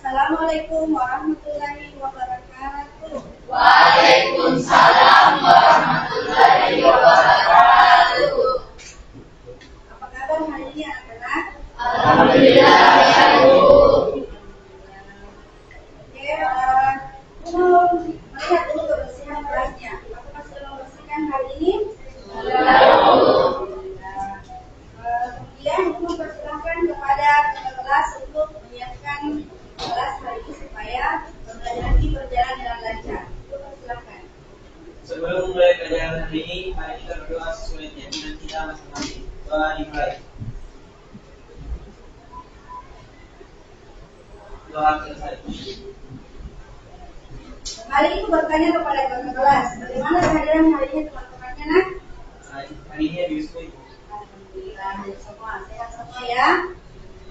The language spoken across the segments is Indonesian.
Assalamualaikum warahmatullahi wabarakatuh. Waalaikumsalam warahmatullahi wabarakatuh. Apa kabar hari ini anak-anak? Alhamdulillah ya Bu. Oke, mau melihat dulu kebersihan kelasnya. Apakah sudah membersihkan hari ini? Kemudian Ibu mempersilahkan kepada kelas untuk menyiapkan kelas hari ini supaya pembelajaran ini berjalan dengan lancar. Ibu persilahkan. Sebelum mulai pelajaran hari ini, mari kita berdoa sesuai keyakinan kita masing-masing. Doa dimulai. Doa selesai. Kali ini bertanya kepada kakak kelas, bagaimana kehadiran hari ini teman-temannya, nak? Hari ini di Wisma. Alhamdulillah, semua sehat semua ya.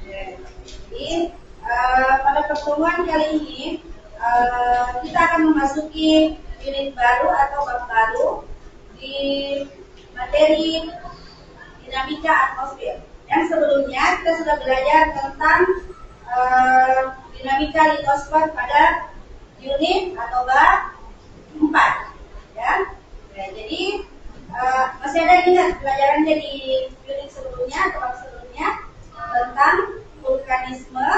Oke. Jadi pada pertemuan kali ini kita akan memasuki unit baru atau bab baru di materi dinamika atmosfer. Yang sebelumnya kita sudah belajar tentang dinamika litosfer pada unit atau bab 4 ya. Jadi masih ada ingat pelajarannya di unit sebelumnya atau bab sebelumnya tentang vulkanisme,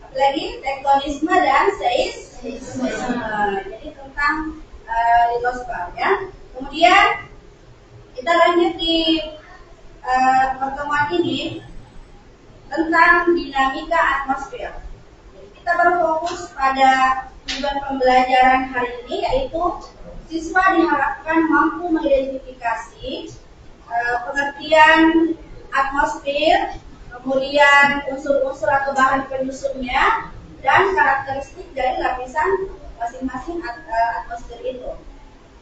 apalagi tektonisme dan seismisme. Jadi tentang litosfer ya. Kemudian kita lanjut di pertemuan ini tentang dinamika atmosfer. Kita berfokus pada tujuan pembelajaran hari ini, yaitu siswa diharapkan mampu mengidentifikasi pengertian atmosfer, kemudian unsur-unsur atau bahan penyusunnya, dan karakteristik dari lapisan masing-masing atmosfer itu.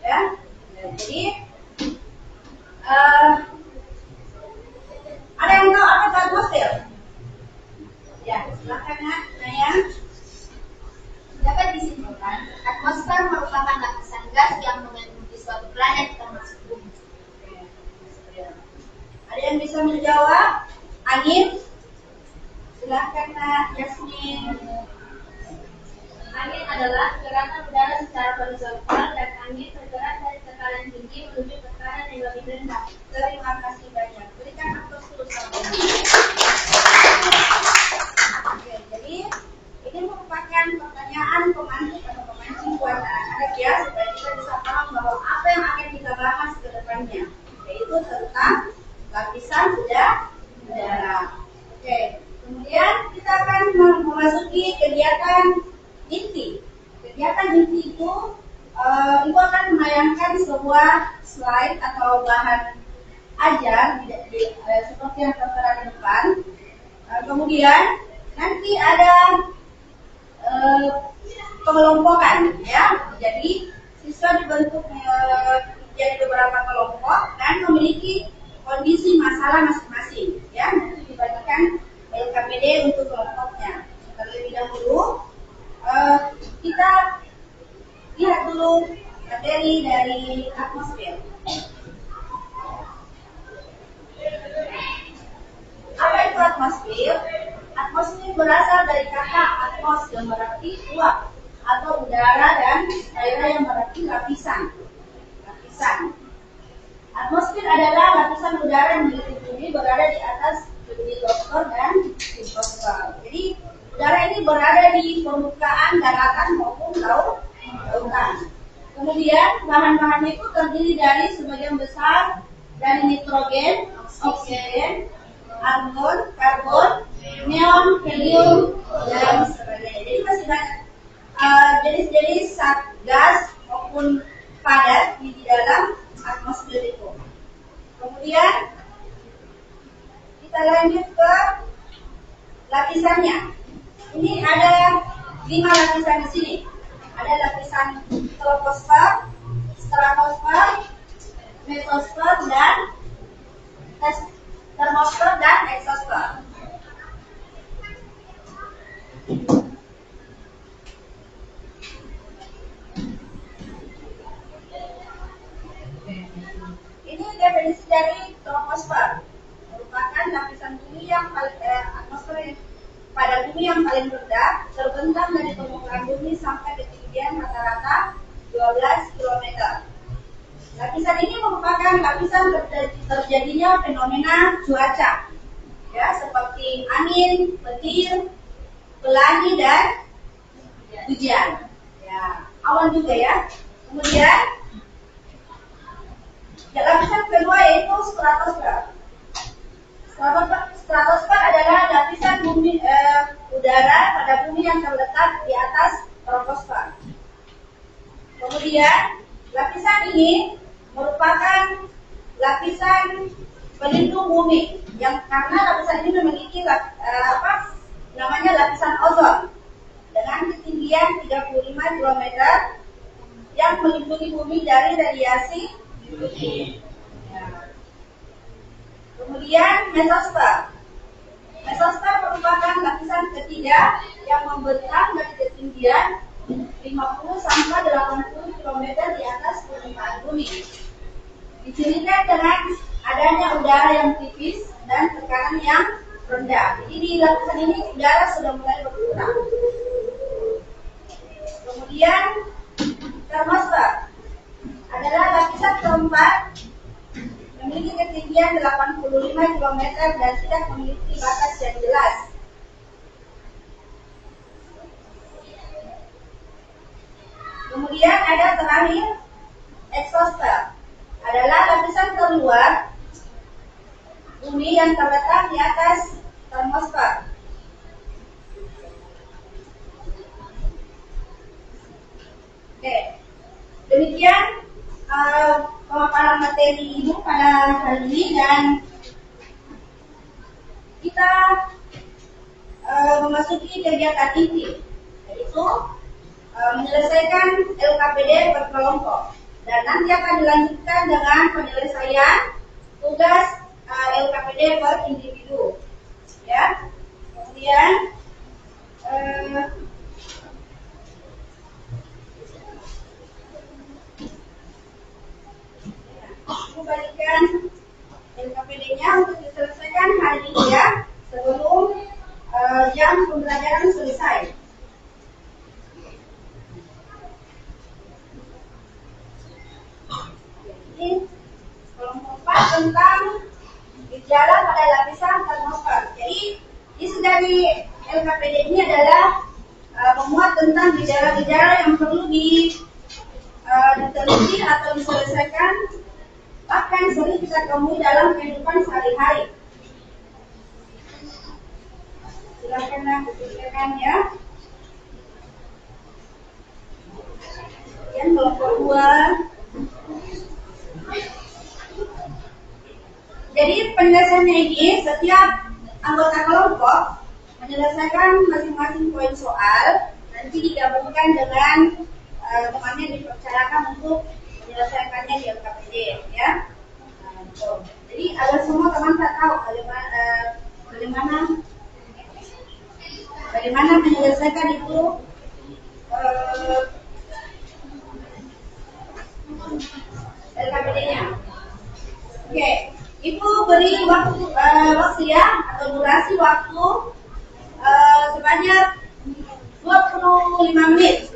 Ya, jadi ada yang tahu apa itu atmosfer? Ya, silakan Naya. Dapat disimpulkan, atmosfer merupakan lapisan gas yang mengelilingi suatu planet termasuk bumi. Ada yang bisa menjawab? Angin? Silakan Nak Yasmin. Angin adalah gerakan udara secara horizontal dan angin bergerak dari tekanan tinggi menuju tekanan yang lebih rendah. Terima kasih banyak. Berikan aplaus dulu sampai. Oke, jadi ini merupakan pertanyaan pemantik atau pemancing buat anak-anak ya, supaya kita bisa paham bahwa apa yang akan kita bahas ke depannya, yaitu tentang lapisan udara. Oke, kemudian kita akan memasuki kegiatan inti. Kegiatan inti itu Ibu akan menayangkan sebuah slide atau bahan ajar seperti yang tertera di depan. Kemudian nanti ada pengelompokan ya. Jadi siswa dibentuk menjadi beberapa kelompok dan memiliki kondisi masalah masing-masing ya. Nanti dibagikan LKPD untuk kelompoknya. Terlebih dahulu kita lihat dulu materi dari atmosfer. Apa itu atmosfer? Atmosfer berasal dari kata atmos yang berarti uap atau udara dan air yang berarti lapisan. Atmosfer adalah lapisan udara yang mengelilingi bumi berada di atas litosfer dan litosfer. Jadi udara ini berada di permukaan daratan maupun lautan. Kemudian bahan-bahannya itu terdiri dari sebagian besar dari nitrogen, oksigen, argon, karbon, neon, helium, dan sebagainya. Jadi masih banyak jenis-jenis gas maupun padat di dalam atmosfer itu. Kemudian kita lanjut ke lapisannya. Ini ada 5 lapisan di sini. Ada lapisan troposfer, stratosfer, mesosfer, dan termosfer dan eksosfer. Ini definisi dari troposfer, merupakan lapisan bumi yang atmosfer pada bumi yang paling rendah terbentang dari permukaan bumi sampai ketinggian rata-rata 12 km. Lapisan ini merupakan lapisan terjadinya fenomena cuaca, ya, seperti angin, petir, pelangi, dan hujan. Ya, awan juga ya. Kemudian lapisan kedua yaitu stratosfer. Stratosfer adalah lapisan bumi udara pada bumi yang terletak di atas troposfer. Kemudian lapisan ini merupakan lapisan pelindung bumi yang karena lapisan ini memiliki namanya lapisan ozon dengan ketinggian 35 km yang melindungi bumi dari radiasi UV. Kemudian mesosfer. Mesosfer merupakan lapisan ketiga yang membentang dari ketinggian 50 sampai 80 km di atas permukaan bumi. Dicirikan dengan adanya udara yang tipis dan tekanan yang rendah. Jadi di lapisan ini udara sudah mulai berkurang. Kemudian termosfer adalah lapisan keempat, memiliki ketinggian 85 km dan tidak memiliki batas yang jelas. Kemudian ada terakhir eksosfer, adalah lapisan terluar bumi yang terletak di atas termosfer. Oke, demikian pemaparan materi Ibu pada hari ini, dan kita memasuki kegiatan inti, yaitu menyelesaikan LKPD berkelompok, dan nanti akan dilanjutkan dengan penyelesaian tugas LKPD per individu, ya. Kemudian kembalikan LKPD-nya untuk diselesaikan hari ini, ya, sebelum jam pembelajaran selesai. Ini kelompok 4 tentang gejala pada lapisan termosfer. Jadi isi dari LKPD ini adalah memuat tentang gejala-gejala yang perlu diteliti atau diselesaikan, bahkan sering kita temui dalam kehidupan sehari-hari. Silakan dipikirkan, ya. Yang kelompok 2. Jadi penjelasannya ini, setiap anggota kelompok menyelesaikan masing-masing poin soal, nanti digabungkan dengan temannya, dipercayakan untuk menyelesaikannya di LKPD, ya. Jadi agar semua teman tak tahu bagaimana menyelesaikan itu LKPD-nya. Oke, Ibu beri waktu ya, atau durasi waktu sebanyak 25 menit.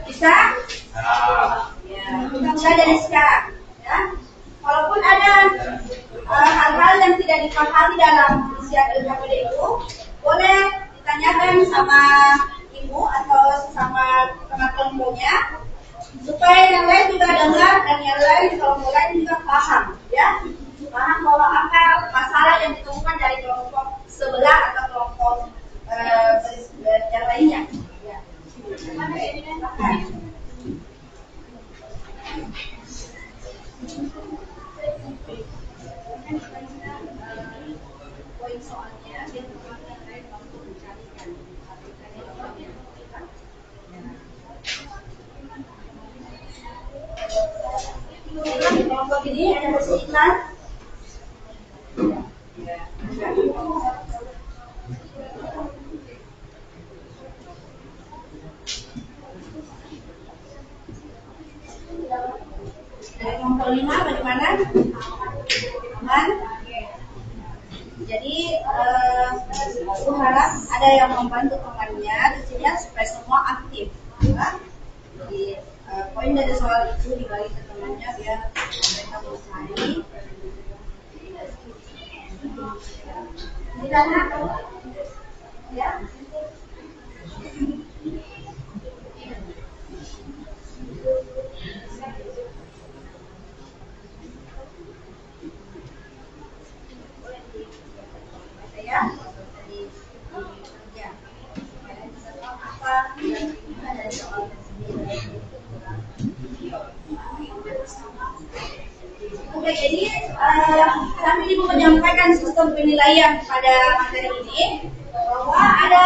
Bisa? Ya, kita mulai dari sekarang, ya. Walaupun ada hal-hal yang tidak dipahami dalam isian LKPD itu, boleh ditanyakan sama Ibu atau sesama teman kelompoknya, supaya yang lain juga dengar dan yang lain kelompok lain juga paham, ya. Paham bahwa apa masalah yang ditemukan dari kelompok sebelah atau kelompok yang lainnya. Ya. Poin soalnya biar teman yang lain mampu mencarikan. Kelompok ini ada kesulitan. Dari kelompok 5 bagaimana? Aman? Jadi berharap ada yang membantu temannya di sini supaya semua aktif. Ya. Jadi poin dari soal itu dibagi ke temannya biar mereka menguasai. Di sana, ya. Oke, jadi kami Ibu menyampaikan sistem penilaian pada materi ini bahwa ada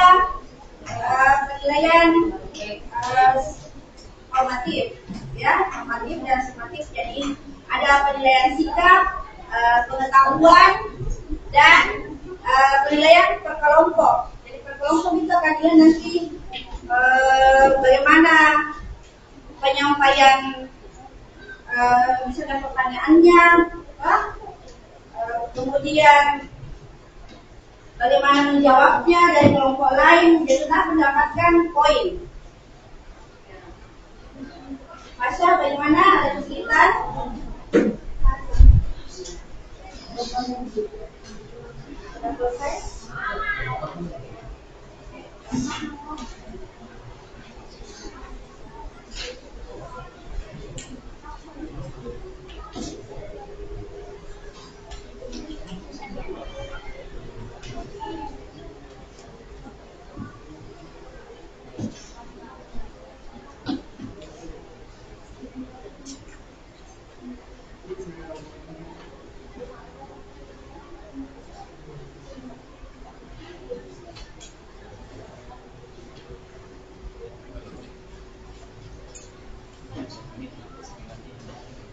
penilaian formatif, ya, formatif dan sumatif. Jadi ada penilaian sikap, pengetahuan, dan penilaian per kelompok. Jadi per kelompok itu akan dilihat nanti bagaimana penyampaian misalnya pertanyaannya, kemudian bagaimana menjawabnya dari kelompok lain, jadi mendapatkan poin. Masya, bagaimana? Ada kesulitan? Sudah selesai?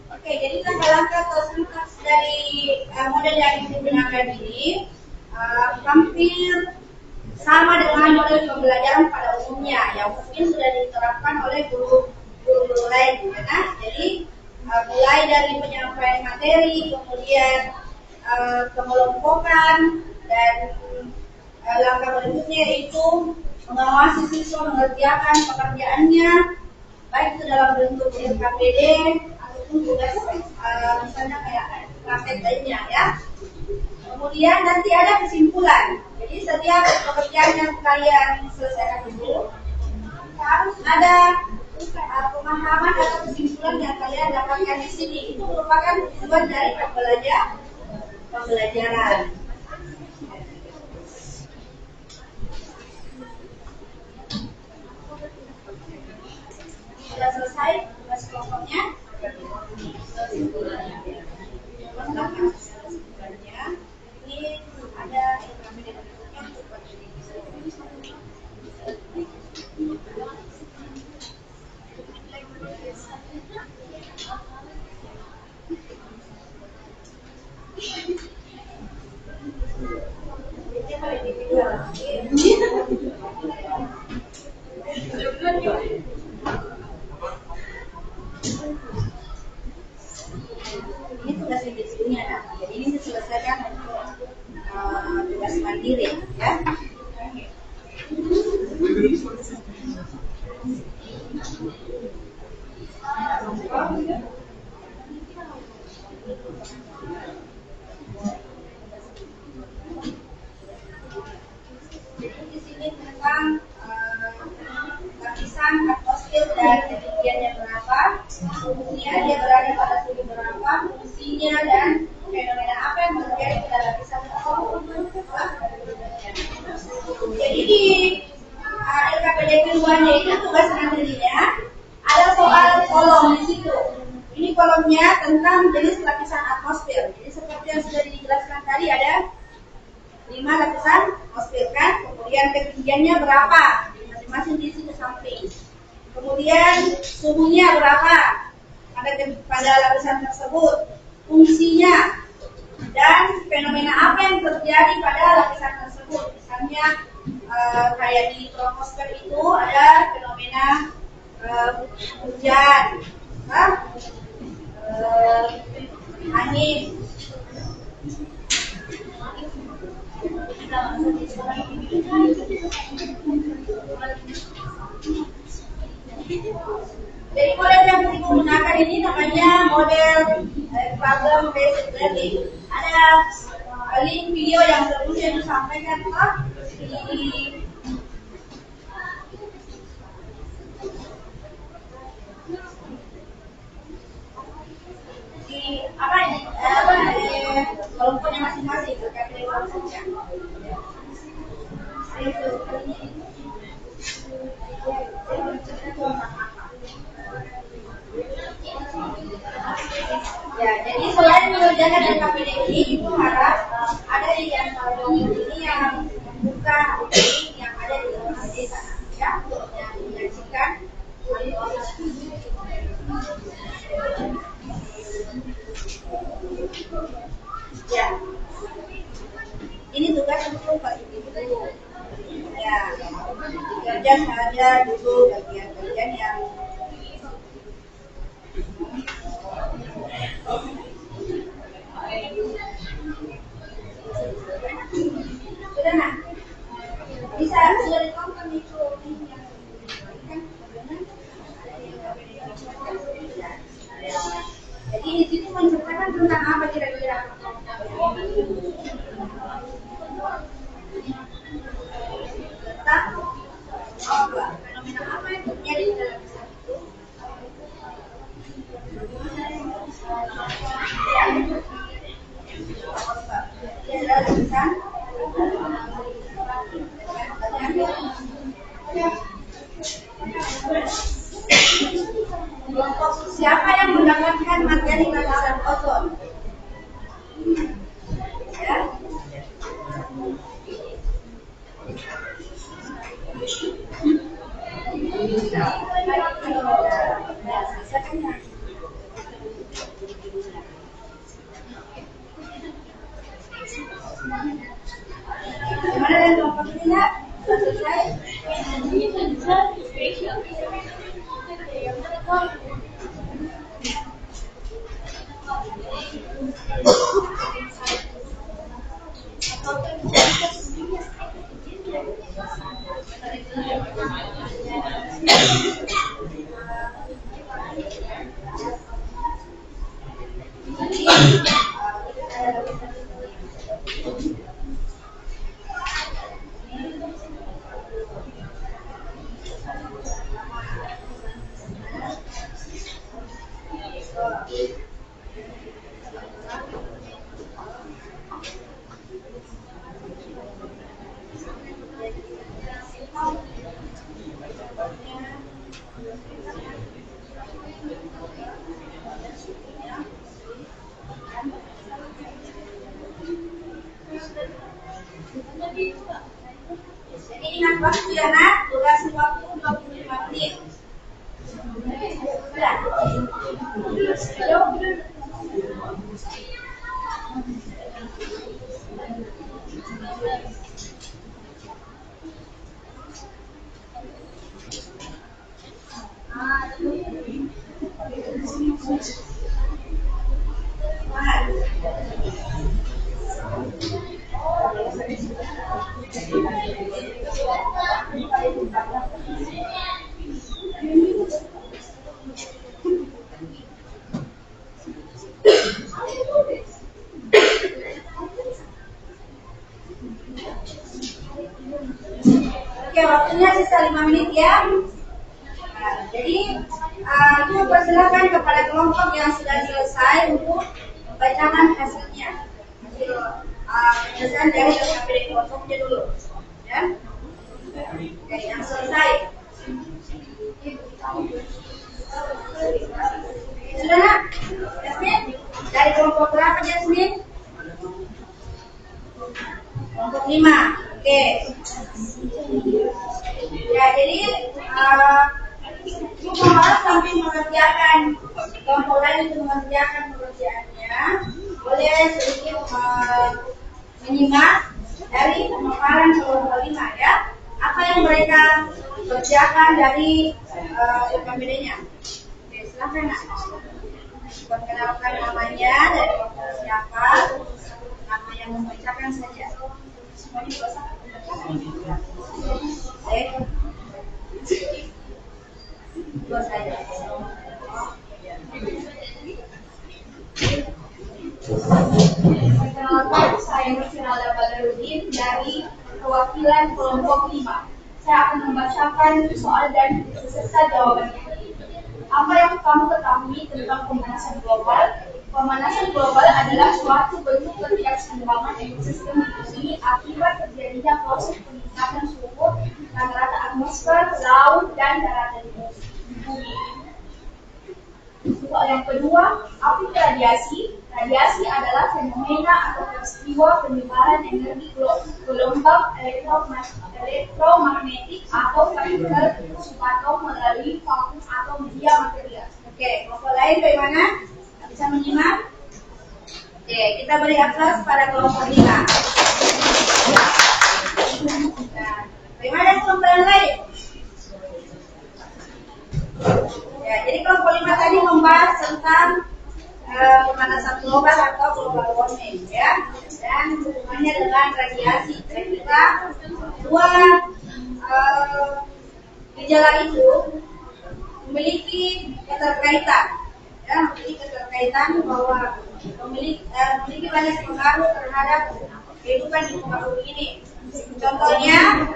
Oke, jadi langkah-langkah atau sintaks dari model yang digunakan ini hampir sama dengan model pembelajaran pada umumnya yang mungkin sudah diterapkan oleh guru-guru lain, ya. Jadi mulai dari penyampaian materi, kemudian pengelompokan, dan langkah berikutnya itu mengawasi siswa mengerjakan pekerjaannya, baik itu dalam bentuk LKPD ataupun tugas misalnya kayak praktek lainnya, ya. Kemudian nanti ada kesimpulan. Jadi setiap pekerjaan yang kalian selesaikan dulu harus ada pemahaman atau kesimpulan yang kalian dapatkan di sini. Itu merupakan tujuan dari pembelajaran. Sudah selesai tugas kelompoknya? Kesimpulannya. Ini ada yang kami dapatkan untuk ini tugas individunya, jadi ini diselesaikan untuk tugas mandiri, ya. Jadi di sini tentang lapisan atmosfer dan ketinggiannya berapa, kemudian dia berada pada suhu berapa, fungsinya, dan fenomena apa yang terjadi pada lapisan tersebut. Jadi di LKPD keduanya itu tugas mandirinya ada soal kolom di situ. Ini kolomnya tentang jenis lapisan atmosfer. Jadi seperti yang sudah dijelaskan tadi ada 5 lapisan atmosfer, kan? Kemudian ketinggiannya berapa? Masing-masing di situ samping. Kemudian suhunya berapa pada lapisan tersebut? Fungsinya dan fenomena apa yang terjadi pada lapisan tersebut? Misalnya kayak di troposfer itu ada fenomena hujan, angin. Jadi model yang digunakan ini namanya model problem based learning. Ada link video yang sebelumnya disampaikan di kelompoknya masing-masing terkait dengan saja. Ya, jadi selain mengerjakan LKPD ini, Ibu harap ada yang ini yang membuka link yang ada di LKPD sana, ya, yang menyaksikan. Ya, ini tugas untuk Pak Ibu. Ya, dikerjakan saja dulu bagian-bagian yang sudah nak? Bisa sudah ditonton itu kan jadi di situ menceritakan tentang apa kira-kira? Tentang fenomena apa yang terjadi di dalam itu? Dia adalah tulisan. Siapa yang mendapatkan materi lapisan ozon? Ya. Gimana dengan kelompok ini? Selesai? Jadi ingat waktu ya nak, durasi waktu 25 menit. Oke, waktunya sisa 5 menit ya. Nah, jadi aku persilakan kepada kelompok yang sudah selesai untuk membacakan hasilnya. Hasil penyelesaian dari LKPD kelompoknya dulu, ya. Oke, yang selesai. Sudah nak? Jasmine? Dari kelompok berapa Jasmine? Kelompok 5. Oke. Ya, jadi ibu harus sambil mengerjakan kelompok lain untuk mengerjakan pekerjaannya, boleh sedikit menyimak dari pemaparan kelompok 5 ya. Apa yang mereka kerjakan dari LKPD-nya? Oke, silakan nak. Perkenalkan namanya dari kelompok siapa, nama yang membacakan saja. Semua dibacakan. Dua saja. Perkenalkan, saya Nurfinalda Badarudin dari perwakilan kelompok 5. Saya akan membacakan soal dan beserta jawabannya. Apa yang kamu ketahui tentang pemanasan global? Pemanasan global adalah suatu bentuk ketidakseimbangan ekosistem di bumi akibat terjadinya proses peningkatan suhu rata-rata atmosfer, laut, dan daratan di bumi. Soal yang kedua, apa itu radiasi? Radiasi adalah fenomena atau peristiwa penyebaran energi gelombang elektromagnetik atau partikel subatom melalui vakum atau media material. Oke, kelompok lain bagaimana? Bisa menyimak? Oke, kita beri aplaus pada kelompok 5. Nah, bagaimana kelompok yang lain? Ya, jadi kelompok 5 tadi membahas tentang pemanasan global atau global warming, ya, dan hubungannya dengan radiasi. Dan kita dua gejala itu memiliki keterkaitan, ya, memiliki keterkaitan bahwa memiliki banyak pengaruh terhadap kehidupan di muka bumi ini. Contohnya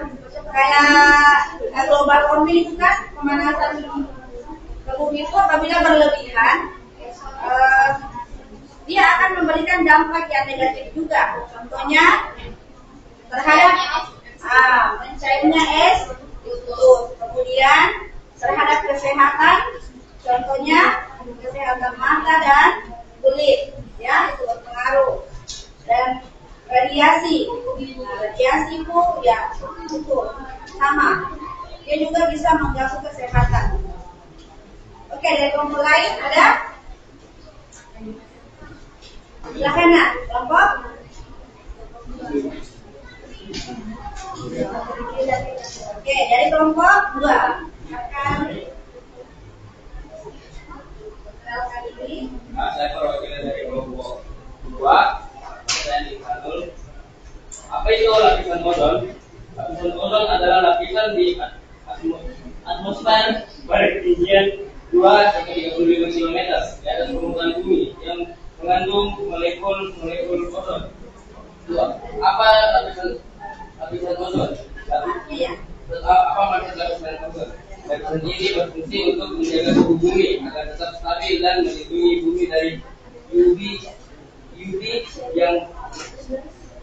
kayak global warming itu kan pemanasan bumi itu apabila berlebihan, dia akan memberikan dampak yang negatif juga. Contohnya terhadap mencairnya es, kemudian terhadap kesehatan, contohnya kesehatan mata dan kulit, ya, itu berpengaruh. Dan radiasi, radiasi itu ya itu sama, dia juga bisa mengganggu kesehatan. Oke, dari kelompok lain ada? Silakan, Nak. Kelompok? Oke, dari kelompok 2. Kenalkan diri. Saya perwakilan dari kelompok 2. Saya Nikanul. Apa itu lapisan ozon? Lapisan ozon adalah lapisan di atmosfer berketinggian 2-35 km di atas permukaan bumi yang mengandung molekul ozon. Apa lapisan ozon? Apa maksud lapisan ozon? Lapisan ini berfungsi untuk menjaga suhu bumi agar tetap stabil dan melindungi bumi dari UV yang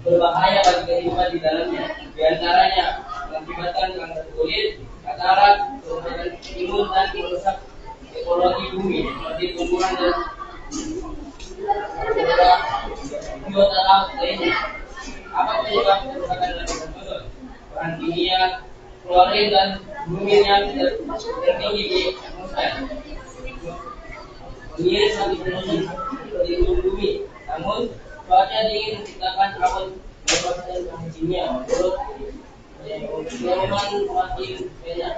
berbahaya bagi kehidupan di dalamnya. Di antaranya mengakibatkan kanker kulit, katarak, kerusakan imun dan merusak ekologi bumi seperti tumbuhan dan biota laut lainnya. Apa penyebab kerusakan lapisan ozon? Bahan kimia, klorin dan bromina tertinggi di atmosfer mengiris lapisan ozon pelindung bumi. Namun cuaca dingin menciptakan awan bebas dan bahan kimia menurut Norman makin banyak.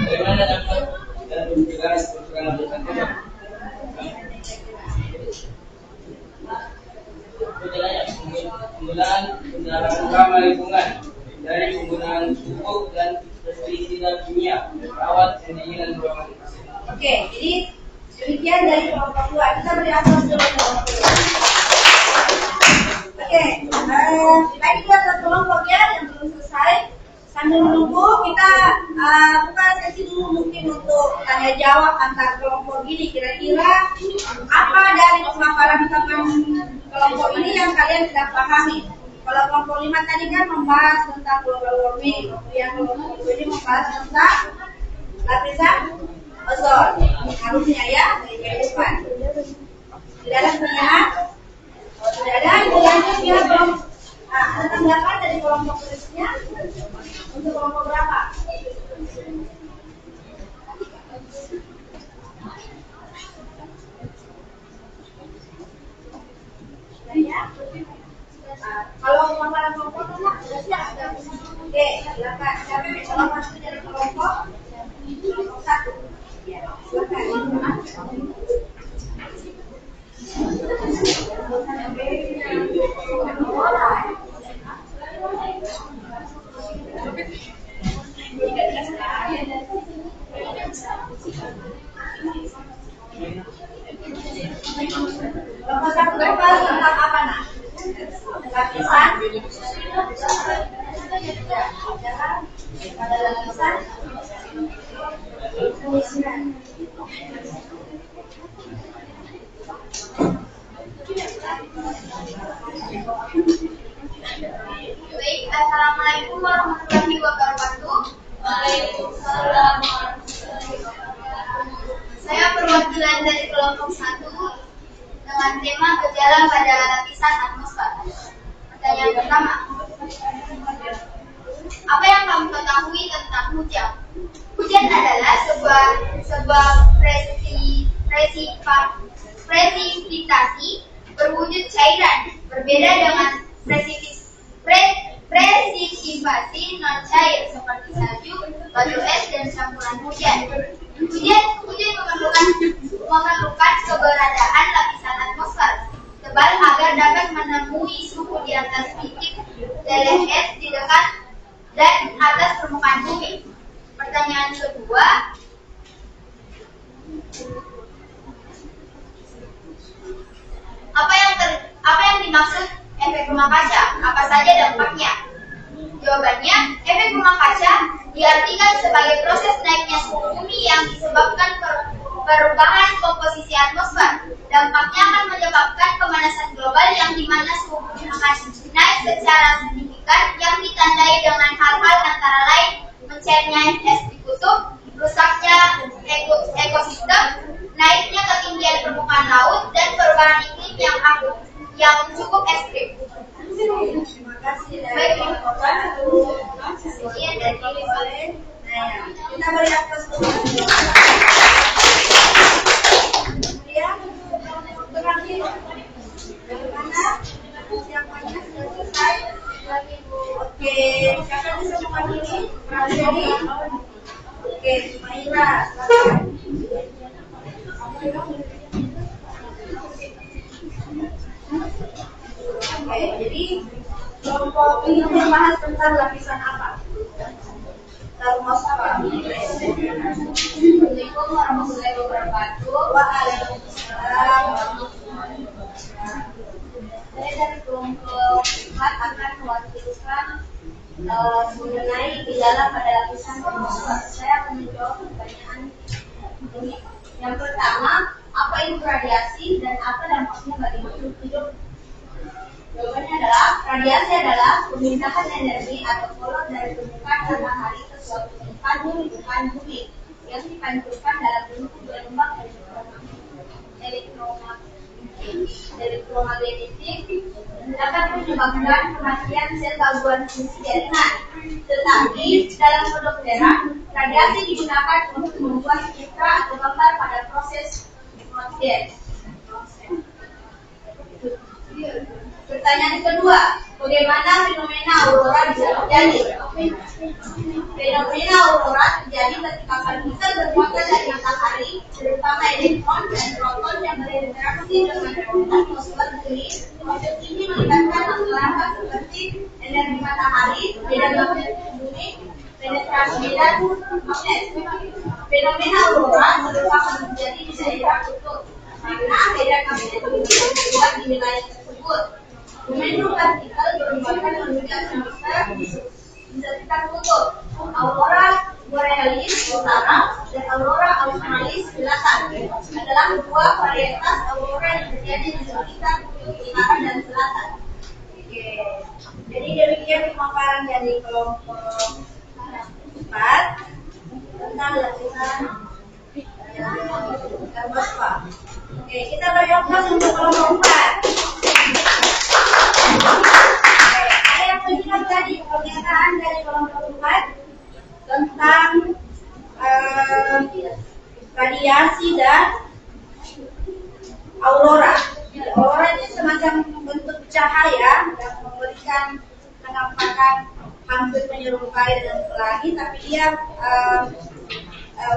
Bagaimana dampak dan pencegahan kerusakan lapisan ozon? Penggunaan kendaraan ramah lingkungan dari penggunaan pupuk dan pestisida kimia, rawat pendinginan ruangan. Oke, jadi demikian dari kelompok 2. Kita beri aplaus dulu kelompok 2. Oke, lagi dua kelompok ya yang belum selesai. Sambil menunggu kita buka sesi dulu mungkin untuk tanya jawab antar kelompok ini. Kira-kira apa dari pemaparan teman kelompok ini yang kalian tidak pahami? Kalau kelompok 5 tadi kan membahas tentang global warming, kemudian kelompok 2 ini membahas tentang lapisan ozon. Harusnya ya dari kehidupan. Tidak ada pertanyaan? Tidak ada. Itu lanjut ya kelompok. Ada tanggapan dari kelompok berikutnya untuk kelompok berapa? Ya. Kalau pemaparan kelompok sudah siap. Oke, silakan. Siapa yang bisa masuk dari kelompok 1? Ya, silakan. Kelompok global tentang apa nak? Lapisan. Pada lapisan. Baik, assalamualaikum warahmatullahi wabarakatuh. Waalaikumsalam. Saya perwakilan dari kelompok 1 dengan tema gejala pada lapisan atmosfer. Pertanyaan pertama, apa yang kamu ketahui tentang hujan? Hujan adalah sebuah presipitasi berwujud cairan, berbeda dengan presipitasi non cair seperti salju, batu es, dan campuran hujan. Hujan memerlukan keberadaan lapisan atmosfer tebal agar dapat menemui suhu di atas titik LHS di dekat dan atas permukaan bumi. Pertanyaan kedua, apa yang dimaksud efek rumah kaca? Apa saja dampaknya? Jawabannya, efek rumah kaca diartikan sebagai proses naiknya suhu bumi yang disebabkan perubahan komposisi atmosfer. Dampaknya akan menyebabkan pemanasan global yang dimana suhu bumi akan naik secara signifikan yang ditandai dengan hal-hal antara lain mencairnya es di kutub, rusaknya ekosistem, naiknya ketinggian permukaan laut, dan perubahan iklim yang cukup ekstrim. Terima kasih dari kelompok 1. Sekian dari Valen. Kita beri aplaus dulu. Kemudian terakhir, bagaimana siapanya sudah selesai? Oke, siapa yang bisa menghadiri? Pradeli. Oke, Maira, silakan. Oke, jadi kelompok ini membahas tentang lapisan apa? Termosfer. Assalamualaikum warahmatullahi wabarakatuh. Waalaikumsalam. Saya dari kelompok 4 akan mewakilkan mengenai gejala pada lapisan atmosfer. Saya akan menjawab pertanyaan ini. Yang pertama, apa itu radiasi dan apa dampaknya bagi makhluk hidup? Jawabannya adalah, radiasi adalah pemindahan energi atau kolon dari permukaan matahari ke suatu tempat di permukaan bumi yang dipancarkan dalam bentuk gelombang elektromagnetik dapat menyebabkan kematian sel gangguan fungsi jaringan. Tetapi dalam kedokteran, radiasi digunakan untuk membuat citra atau gambar pada proses modern. Pertanyaan kedua, bagaimana fenomena aurora bisa terjadi? Fenomena aurora terjadi ketika partikel bermuatan dari matahari, terutama elektron dan proton yang berinteraksi dengan atmosfer bumi. Proses ini melibatkan langkah-langkah seperti energi matahari, medan magnet bumi, penetrasi medan magnet. Fenomena aurora merupakan terjadi di daerah kutub karena medan magnet bumi berkuat di wilayah tersebut. Momentum partikel bermuatan menuju atmosfer bisa kita kutub. Aurora borealis utara dan aurora australis selatan adalah dua varietas aurora yang terjadi di sekitar kutub utara dan selatan. Oke, jadi demikian pemaparan dari kelompok 4 tentang lapisan termosfer. Oke, kita beri aplaus untuk kelompok 4. Ada yang melihat tadi pernyataan dari kelompok 4 tentang radiasi dan aurora. Aurora itu semacam bentuk cahaya yang memberikan penampakan hampir menyerupai dengan pelangi, tapi dia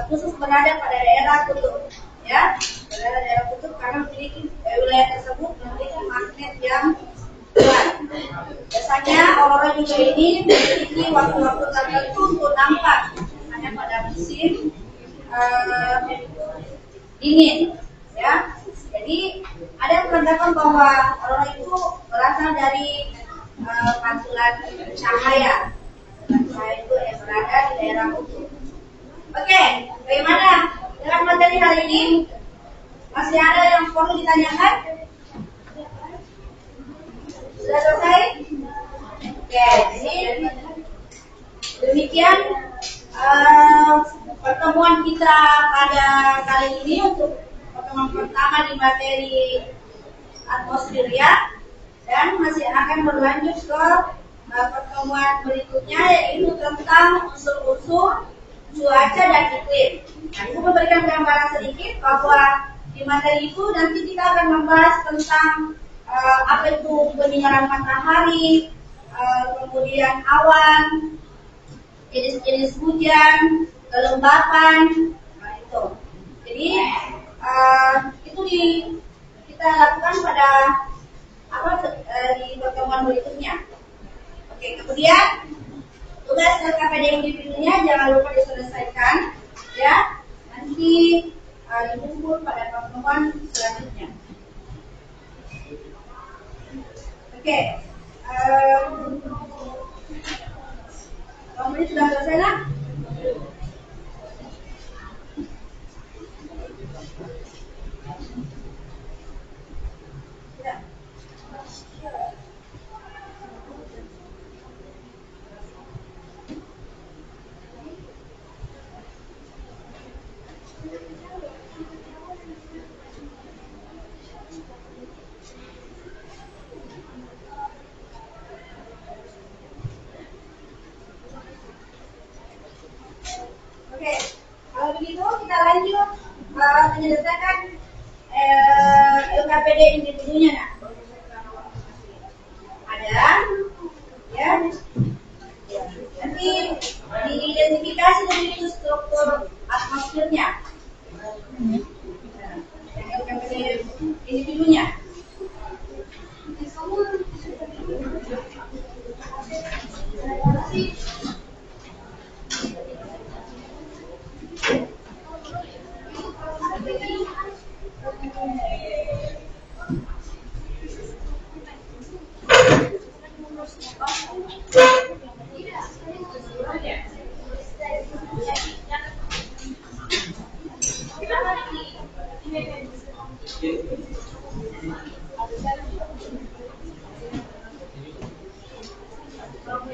khusus berada pada daerah kutub. ya, daerah kutub karena memiliki wilayah tersebut memiliki magnet yang kuat. Biasanya aurora juga ini memiliki waktu-waktu tertentu untuk nampak hanya pada musim dingin, ya. Jadi ada yang beranggapan bahwa aurora itu berasal dari pantulan cahaya. Cahaya itu yang berada di daerah kutub. Oke, bagaimana dengan materi hari ini? Masih ada yang perlu ditanyakan? Sudah selesai? Oke, jadi demikian pertemuan kita pada kali ini untuk pertemuan pertama di materi atmosfer ya, dan masih akan berlanjut ke pertemuan berikutnya yaitu tentang unsur-unsur cuaca dan iklim. Nah, itu memberikan gambaran sedikit bahwa di materi itu nanti kita akan membahas tentang apa itu penyinaran matahari, kemudian awan, jenis-jenis hujan, kelembapan, nah itu. Jadi itu kita lakukan pada di pertemuan berikutnya. Oke, kemudian tugas LKPD individunya jangan lupa diselesaikan, ya. Nanti dikumpul pada pertemuan selanjutnya. Oke, kamu ini sudah selesai lah? Ya. Oke, kalau begitu kita lanjut menyelesaikan LKPD individunya. Nah, ada, ya. Nanti diidentifikasi dari itu struktur atmosfernya. LKPD individunya.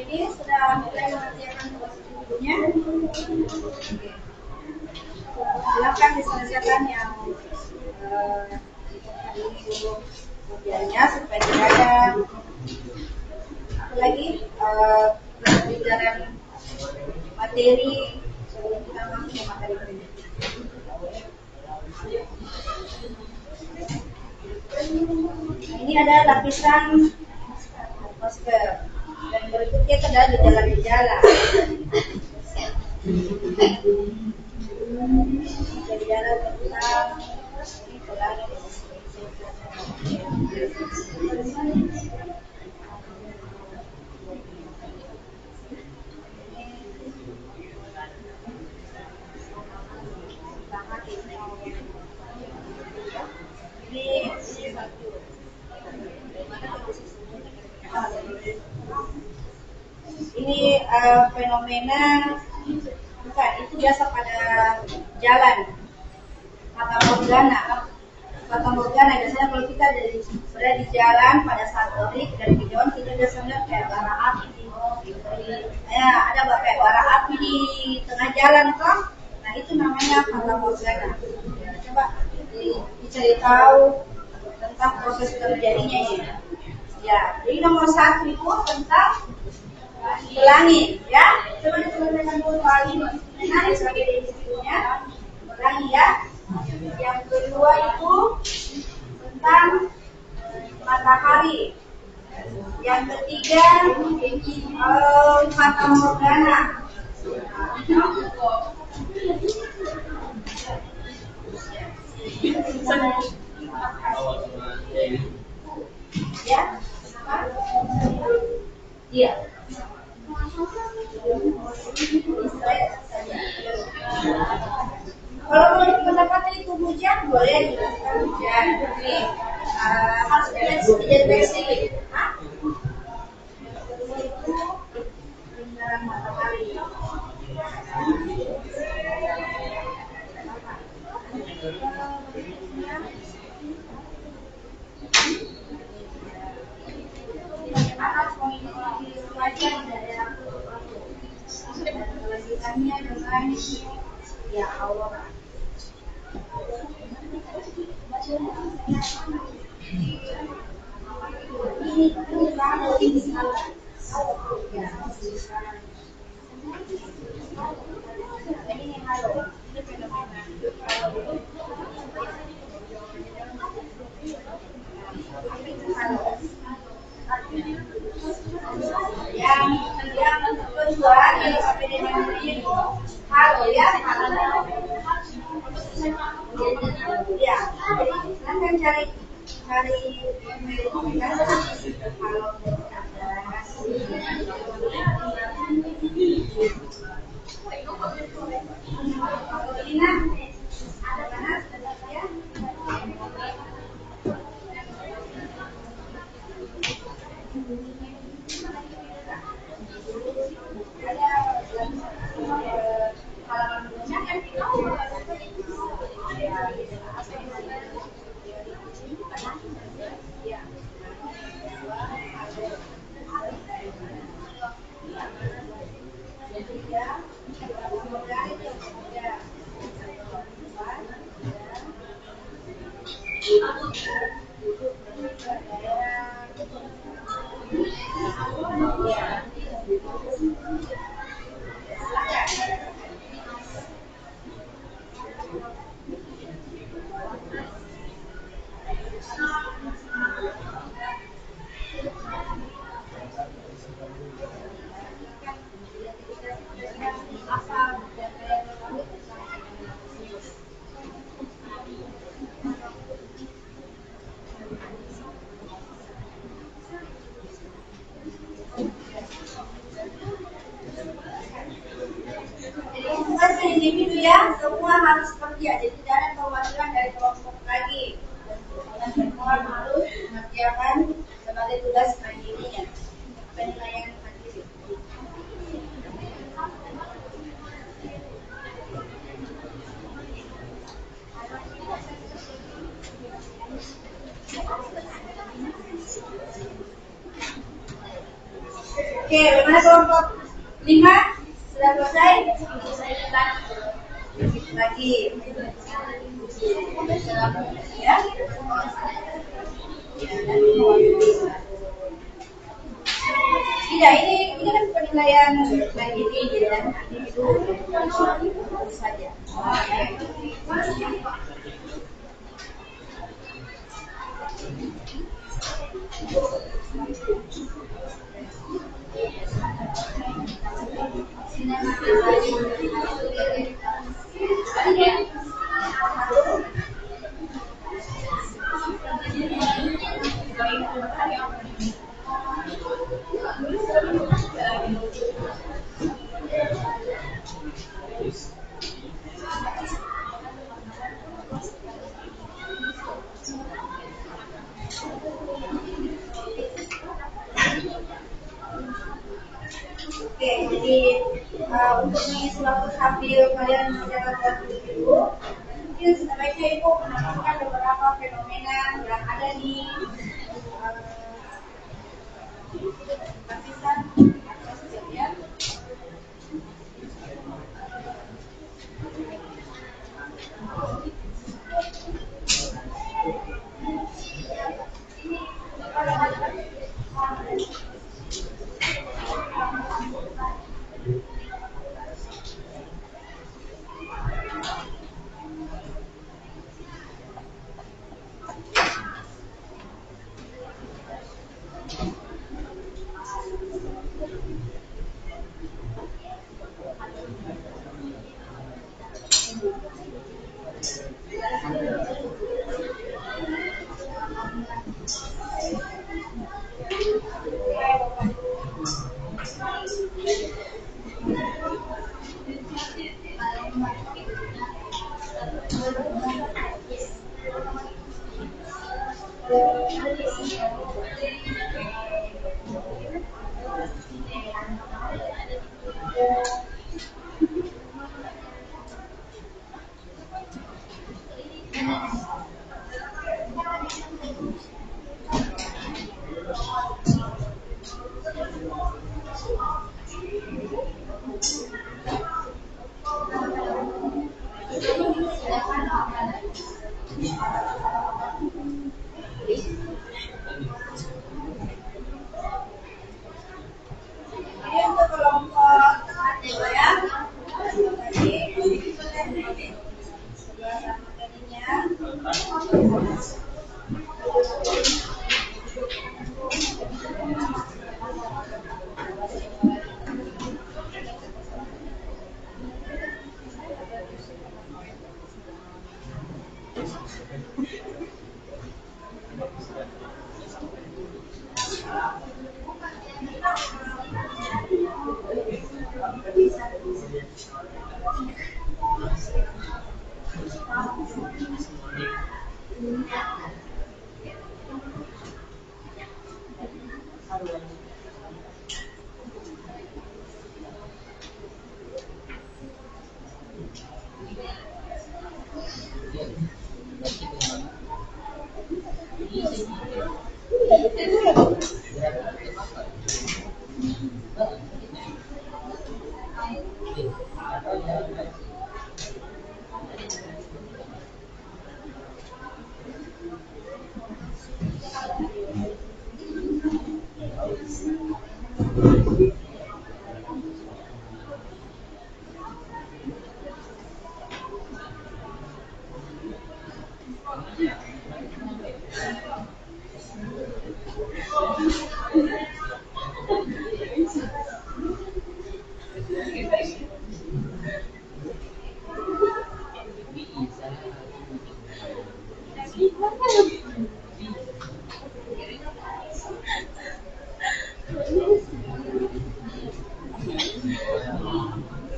Ini sudah mulai mengerjakan tugas individunya. Silakan diselesaikan yang ujiannya supaya tidak ada apa lagi pelajaran materi sebelum kita masuk ke materi berikutnya. Nah, ini ada lapisan atmosfer dan berikutnya adalah gejala-gejala. Gejala tentang ini fenomena bukan itu biasa pada jalan fata morgana biasanya kalau kita berada di jalan pada saat terik dari kejauhan kita biasanya kayak bara api ada kayak bara api di tengah jalan kan, nah itu namanya fata morgana. Coba dicari tahu tentang proses terjadinya ini. Ya, jadi nomor 1 itu tentang pelangi, ya. Coba diselesaikan dulu soal ini. Nanti sebagai individunya pelangi, ya. Yang kedua itu tentang matahari. Yang ketiga fata morgana. Ya, apa? Iya. Kalau mau mendapatkan itu hujan, boleh dilakukan hujan. Tapi harus deteksi. Hah? Itu lingkaran matahari. Bagaimana kondisi cuaca di daerah Palu dan melanjutkannya dengan ya Allah. Ini tuh kalau ini salah. Ya, ini halo. Ini fenomena. Yang kedua dari APD Mandiri itu halo ya, ya. Silakan cari halo Lina ada mana ya? Individu ya, semua harus kerja, jadi tidak ada perwakilan dari kelompok lagi. Dan semua harus mengerjakan sebagai tugas mandirinya. Penilaian mandiri. Oke, bagaimana kelompok 5? Sudah selesai? Lagi. Ya. Tidak, ini kan penilaian mandiri dan individu saja. Oke, jadi untuk mengisi waktu sambil kalian menjalankan itu, mungkin sebaiknya Ibu menambahkan beberapa fenomena yang ada di lapisan atmosfer ya.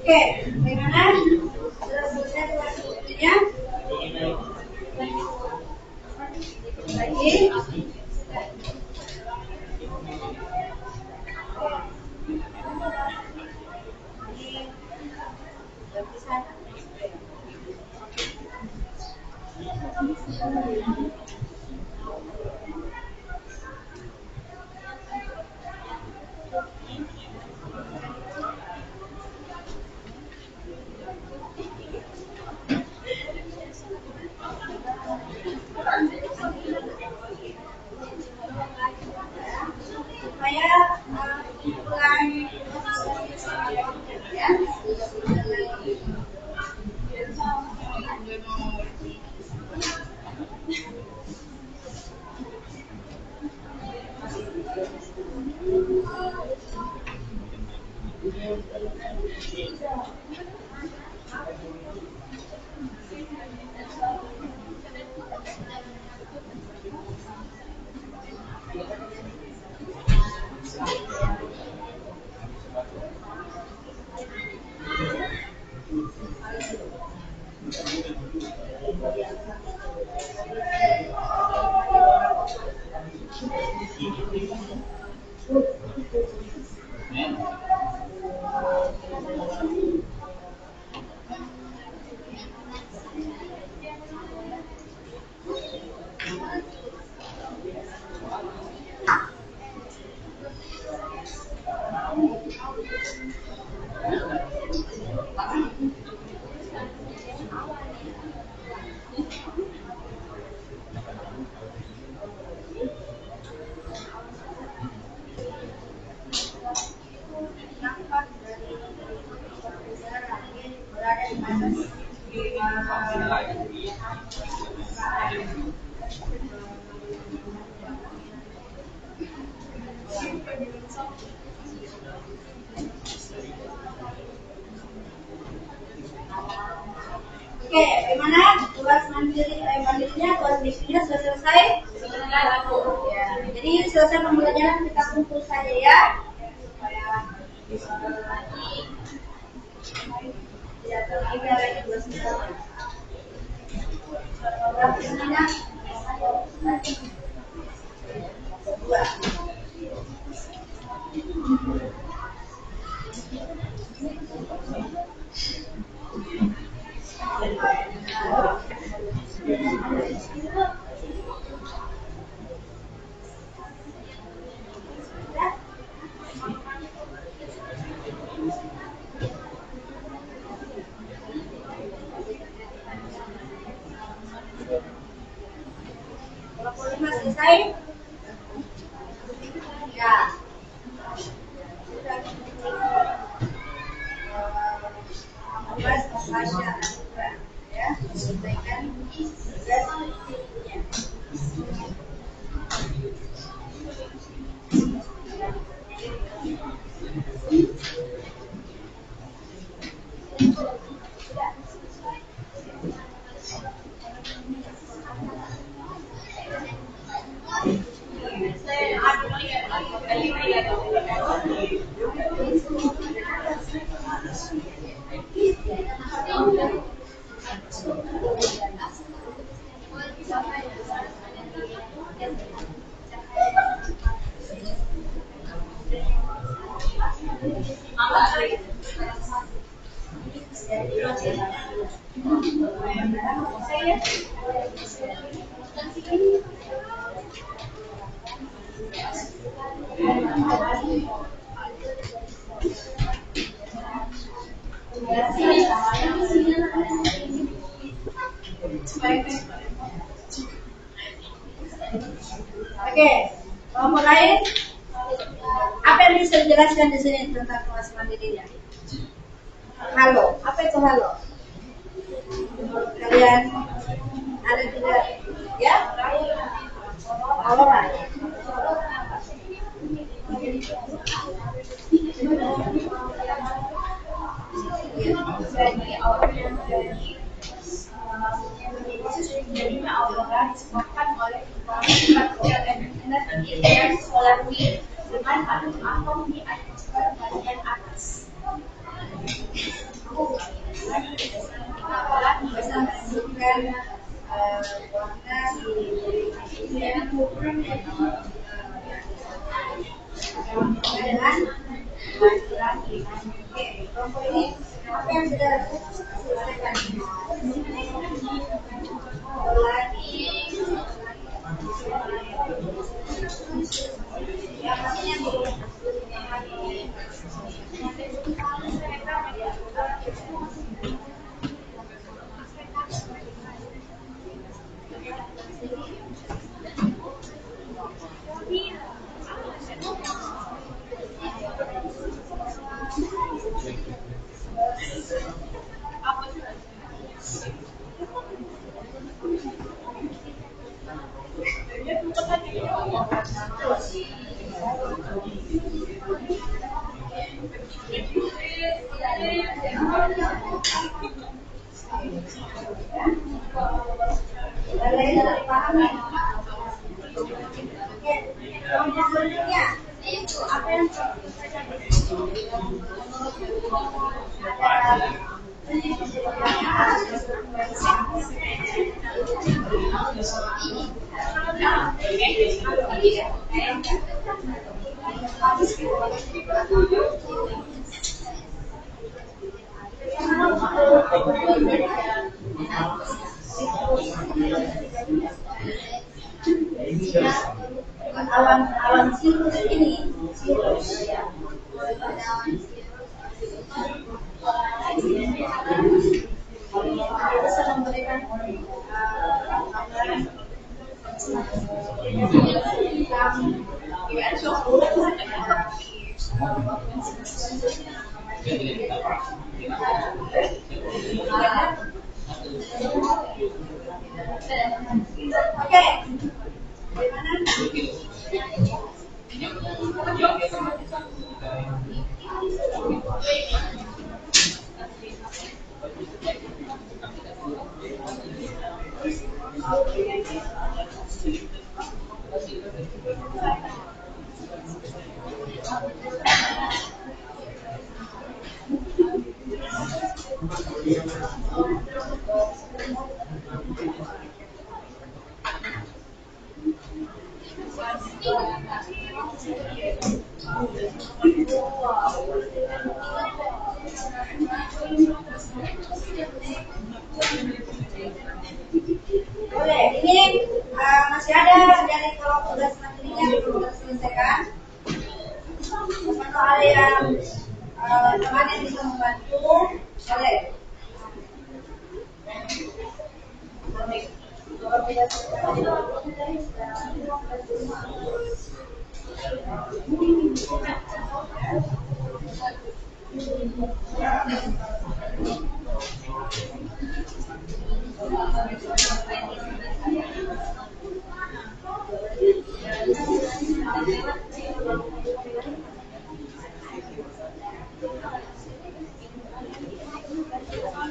Oke, bagaimana? Sudah selesai tugas bukunya? Lagi? Supaya kesimpulan ya. Dampak dari berada di atas Oke, bagaimana tugas mandirinya, tugas misinya sudah selesai? Ya, jadi selesai pembelajaran kita kumpul saja ya, supaya tidak terlalu lagi tugas misalnya. Berapa semuanya? Dua. Selesai? Ya. Tugas membaca ya, selesaikan tugas bukunya. Oke, kelompok lain, apa yang bisa dijelaskan di sini tentang kelas mandirinya? Halo, apa itu halo? Kalian ada tidak? Ya? Orang. Jadinya aurora disebabkan oleh sifat energi dari solar wind dengan atom-atom di atmosfer bagian atas. Bisa menunjukkan warna dengan kelompok ini apa yang sudah selesaikan? Apa yang awan sirkus ini bisa memberikan Oke. Boleh, ini masih ada dari kalau tugas materinya belum terselesaikan. Kalau ada yang teman yang bisa membantu, boleh.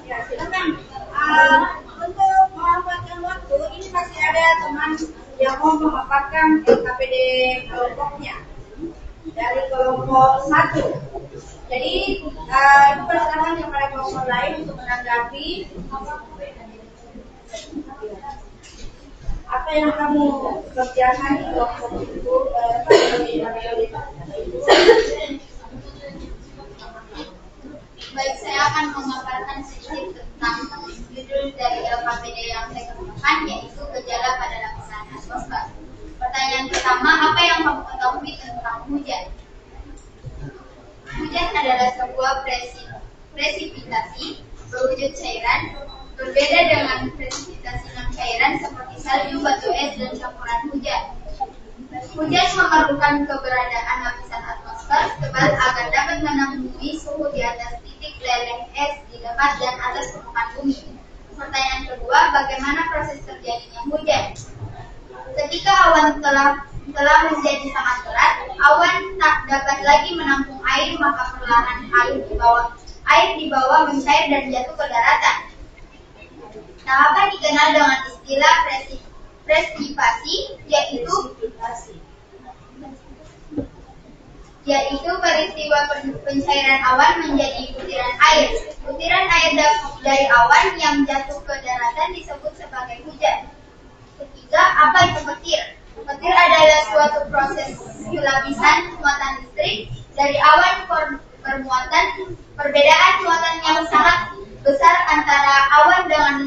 Ya, silakan. Untuk memanfaatkan waktu, ini masih ada teman yang mau memaparkan KPD kelompoknya. kelompok 1. Jadi persilakan kepada kelompok lain untuk menanggapi apa yang kamu kerjakan di kelompok itu. Baik, saya akan memaparkan sedikit tentang judul dari LKPD yang saya kemukakan, yaitu gejala pada lapisan atmosfer. Pertanyaan pertama, apa yang kamu ketahui tentang hujan? Hujan adalah sebuah presipitasi berwujud cairan, berbeda dengan presipitasi non-cairan seperti salju, batu es, dan campuran hujan. Hujan memerlukan keberadaan lapisan atmosfer tebal agar dapat menemui suhu di atas titik leleh es di dekat dan atas permukaan bumi. Pertanyaan kedua, bagaimana proses terjadinya hujan? Ketika awan telah menjadi sangat berat, awan tak dapat lagi menampung air, maka perlahan air di bawah mencair dan jatuh ke daratan. Tahapan dikenal dengan istilah presipitasi, yaitu peristiwa pencairan awan menjadi butiran air. Butiran air dari awan yang jatuh ke daratan disebut sebagai hujan. Ketiga, apa itu petir? Petir adalah suatu proses lapisan muatan listrik dari awan bermuatan. Perbedaan muatan yang sangat besar antara awan dengan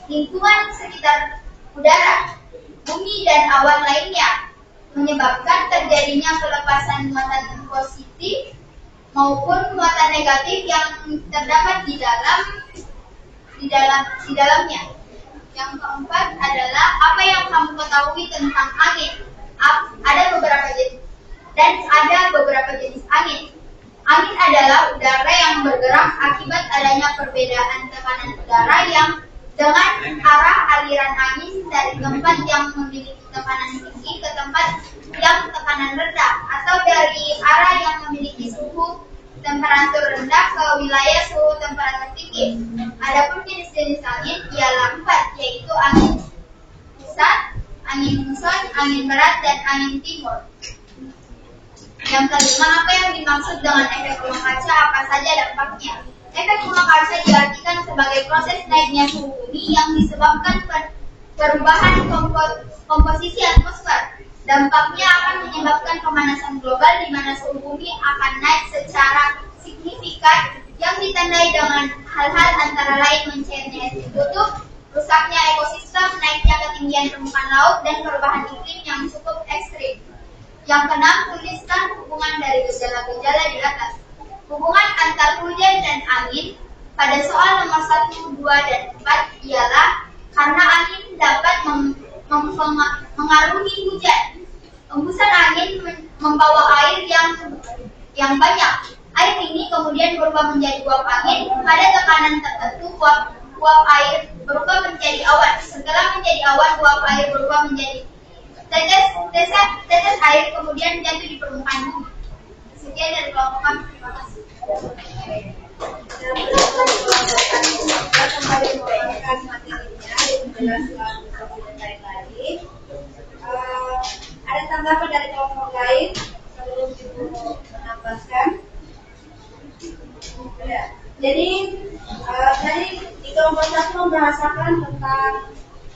lingkungan sekitar udara, bumi, dan awan lainnya menyebabkan terjadinya pelepasan muatan positif maupun muatan negatif yang terdapat di dalamnya. Yang keempat adalah apa yang kamu ketahui tentang angin. Ada beberapa jenis angin. Angin adalah udara yang bergerak akibat adanya perbedaan tekanan udara yang dengan arah aliran angin dari tempat yang memiliki tekanan tinggi ke tempat yang tekanan rendah, atau dari arah yang memiliki suhu temperatur rendah ke wilayah suhu temperatur tinggi. Adapun jenis-jenis angin ialah 4, yaitu angin pusat, angin muson, angin barat, dan angin timur. Yang kelima, apa yang dimaksud dengan efek rumah kaca, apa saja dampaknya? Efek rumah kaca diartikan sebagai proses naiknya suhu bumi yang disebabkan perubahan komposisi atmosfer. Dampaknya akan menyebabkan pemanasan global di mana suhu bumi akan naik secara signifikan yang ditandai dengan hal-hal antara lain mencairnya es ditutup, rusaknya ekosistem, naiknya ketinggian permukaan laut, dan perubahan iklim yang cukup ekstrim. Yang keenam, tuliskan hubungan dari gejala-gejala di atas. Hubungan antar hujan dan angin pada soal nomor 1, 2, dan 4 ialah karena angin dapat mengarungi hujan. Hembusan angin membawa air yang banyak. Air ini kemudian berubah menjadi uap angin. Pada tekanan tertentu, uap air berubah menjadi awan. Setelah menjadi awan, uap air berubah menjadi tetes air, kemudian jatuh di permukaan bumi. Sekian dari kelompok kami. Terima kasih. Kembali membacakan materinya, dijelaskan lebih lagi. Ada tanggapan dari kelompok lain sebelum Ibu menambahkan? Ya. Jadi tadi di kelompok 1 membahasakan tentang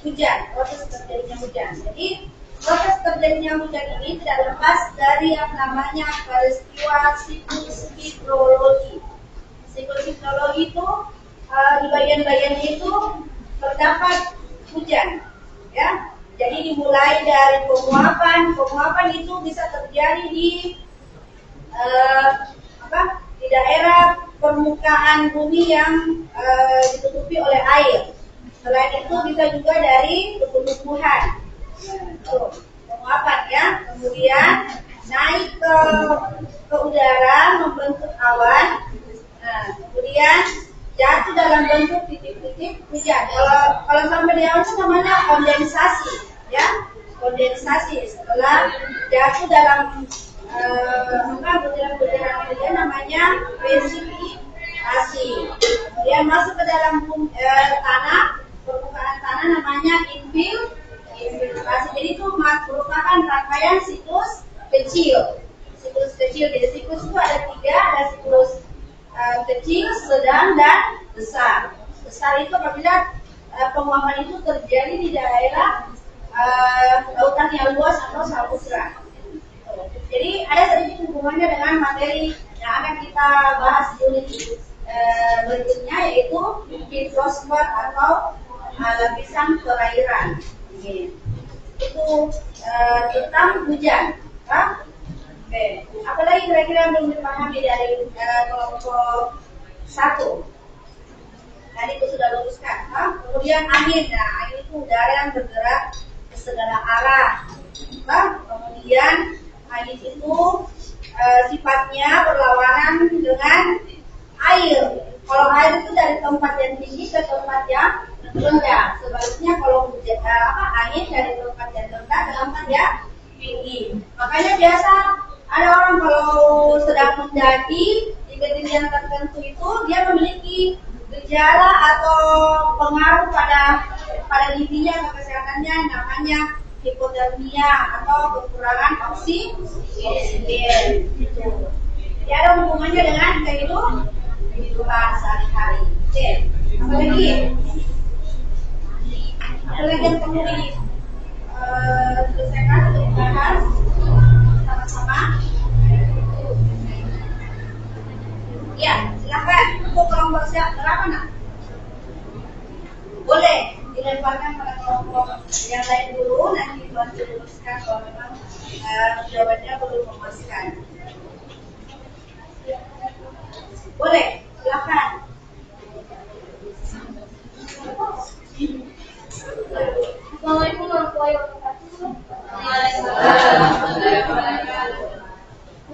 hujan, proses terjadinya hujan. Jadi proses terjadinya hujan ini tidak lepas dari yang namanya peristiwa siklus hidrologi. Siklus hidrologi itu di bagian-bagiannya itu terdapat hujan, ya. Jadi dimulai dari penguapan itu bisa terjadi di daerah permukaan bumi yang ditutupi oleh air. Selain itu bisa juga dari tumbuh-tumbuhan. Penguapan, ya. Kemudian naik ke udara membentuk awan. Nah, kemudian jatuh dalam bentuk titik-titik hujan. Kalau sampai di awan itu namanya kondensasi, ya. Kondensasi setelah jatuh dalam butiran-butiran hujan namanya presipitasi. Kemudian masuk ke dalam tanah, permukaan tanah namanya infiltrasi. Jadi itu merupakan rangkaian siklus kecil. sedang dan besar. Besar itu apabila penguapan itu terjadi di daerah lautan yang luas atau samudra. Jadi ada sedikit hubungannya dengan materi yang akan kita bahas di unit berikutnya, yaitu hidrosfer atau lapisan perairan. Itu tentang hujan. Oke. Apalagi kira-kira yang belum dipahami dari kelompok 1? Tadi itu sudah luruskan. Kemudian angin. Nah, angin itu udara yang bergerak ke segala arah. Kemudian angin itu sifatnya berlawanan dengan air. Kalau air itu dari tempat yang tinggi ke tempat yang rendah. Sebaliknya kalau angin dari tempat yang rendah ke tempat yang tinggi. Makanya biasa ada orang kalau sedang mendaki di ketinggian tertentu itu dia memiliki gejala atau pengaruh pada dirinya atau kesehatannya, namanya hipotermia atau kekurangan oksigen. Jadi ada hubungannya dengan kehidupan sehari-hari. Oke, apa lagi? Ada lagi yang perlu diselesaikan atau dibahas sama-sama? Ya, silakan. Untuk kelompok berapa nak? Boleh dilemparkan pada kelompok yang lain dulu, nanti bantu luruskan kalau memang jawabannya belum memuaskan. Boleh, silakan. Assalamualaikum warahmatullahi wabarakatuh.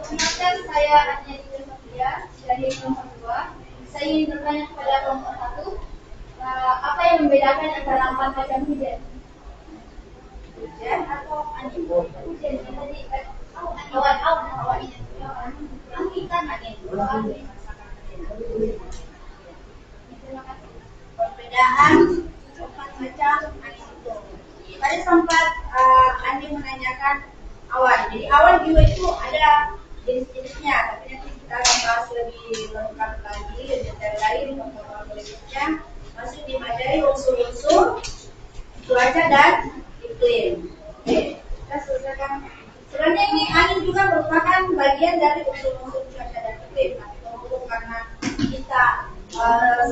Perkenalkan, saya Anya Dwi Sofia dari kelompok 2. Saya ingin bertanya kepada kelompok 1, apa yang membedakan antara 4 macam hujan? Hujan atau angin? Hujan yang tadi awan. Angin kan angin. Perbedaan 4 macam angin itu. Tadi sempat Andi menanyakan awan. Jadi awan juga itu ada jenis-jenisnya, tapi nanti kita akan bahas lebih lengkap lagi, lebih detail lagi di pertemuan berikutnya. Masih dipelajari unsur-unsur cuaca dan iklim. Oke, kita selesaikan. Sebenarnya ini angin juga merupakan bagian dari unsur-unsur cuaca dan iklim. Tapi karena kita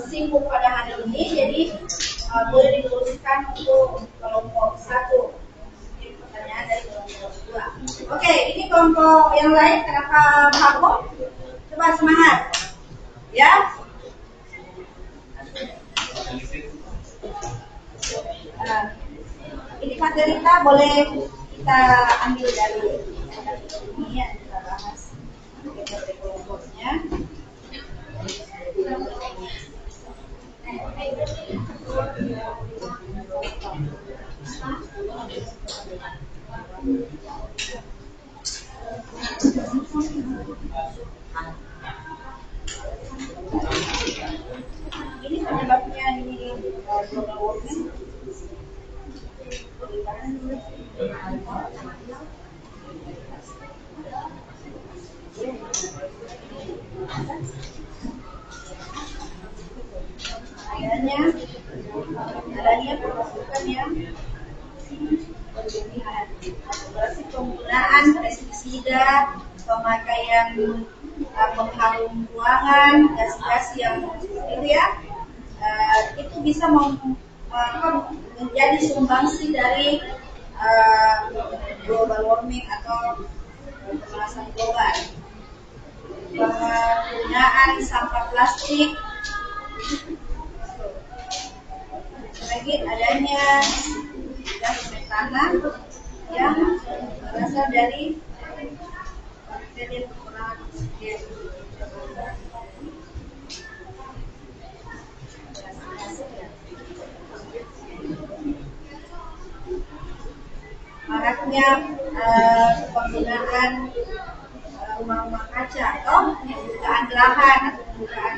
singgung pada hari ini, jadi boleh diluruskan untuk kelompok 1. Ini pertanyaan dari kelompok 2. Oke, ini kelompok yang lain kenapa mabuk? Coba semangat, ya. Ini materi kita boleh kita ambil dari ini yang kita bahas dari kelompoknya. Ini penyebabnya ini global warming. Adanya pemasukan yang berlebihan, penggunaan pestisida, pemakaian pengharum ruangan, gas-gas yang seperti itu ya, itu bisa menjadi sumbangsi dari global warming atau pemanasan global. Penggunaan sampah plastik, lagi adanya gas metana yang berasal dari bakteri kekurangan oksigen. Maraknya penggunaan rumah-rumah kaca atau pembukaan lahan atau pembukaan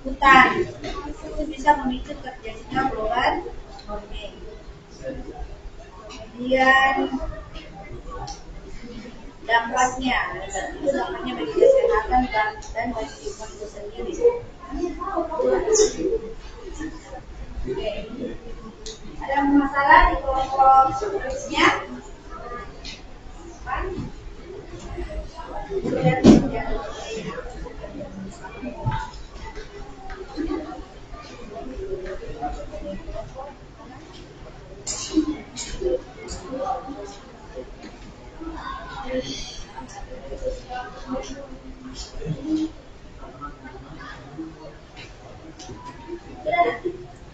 hutan, itu bisa memicu terjadinya global warming. Kemudian dampaknya. Itu dampaknya bagi kesehatan dan bagi imun itu sendiri. Oke. Ada masalah di kelompok seterusnya?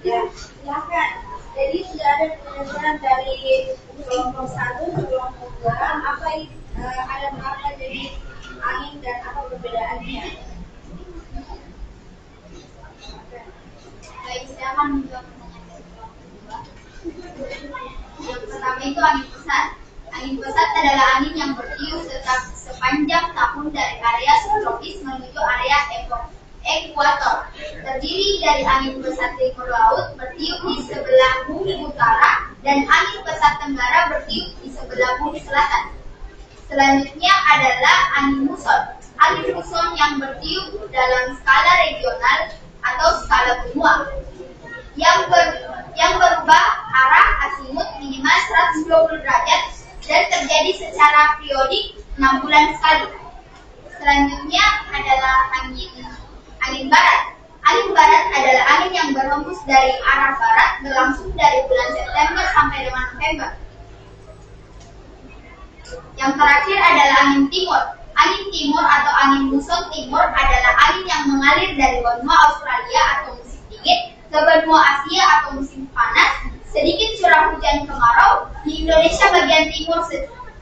Ya, silakan. Jadi sudah ada penjelasan dari kelompok 1 ke kelompok 2 ada apa jadi angin dan apa perbedaannya. Baik, saya akan menjawab pertanyaan dari kelompok 2. Yang pertama itu angin pesat. Angin pesat adalah angin yang bertiup sepanjang tahun dari area subtropis menuju area ekuator. Terdiri dari angin pesat timur laut bertiup di sebelah bumi utara dan angin pesat tenggara bertiup di sebelah bumi selatan. Selanjutnya adalah angin muson. Angin muson yang bertiup dalam skala regional atau skala benua yang berubah arah asimut minimal 120 derajat dan terjadi secara periodik 6 bulan sekali. Selanjutnya adalah angin barat. Angin barat adalah angin yang berhembus dari arah barat berlangsung dari bulan September sampai dengan November. Yang terakhir adalah angin timur. Angin timur atau angin muson timur adalah angin yang mengalir dari benua Australia atau musim dingin ke benua Asia atau musim panas. Sedikit curah hujan kemarau di Indonesia bagian timur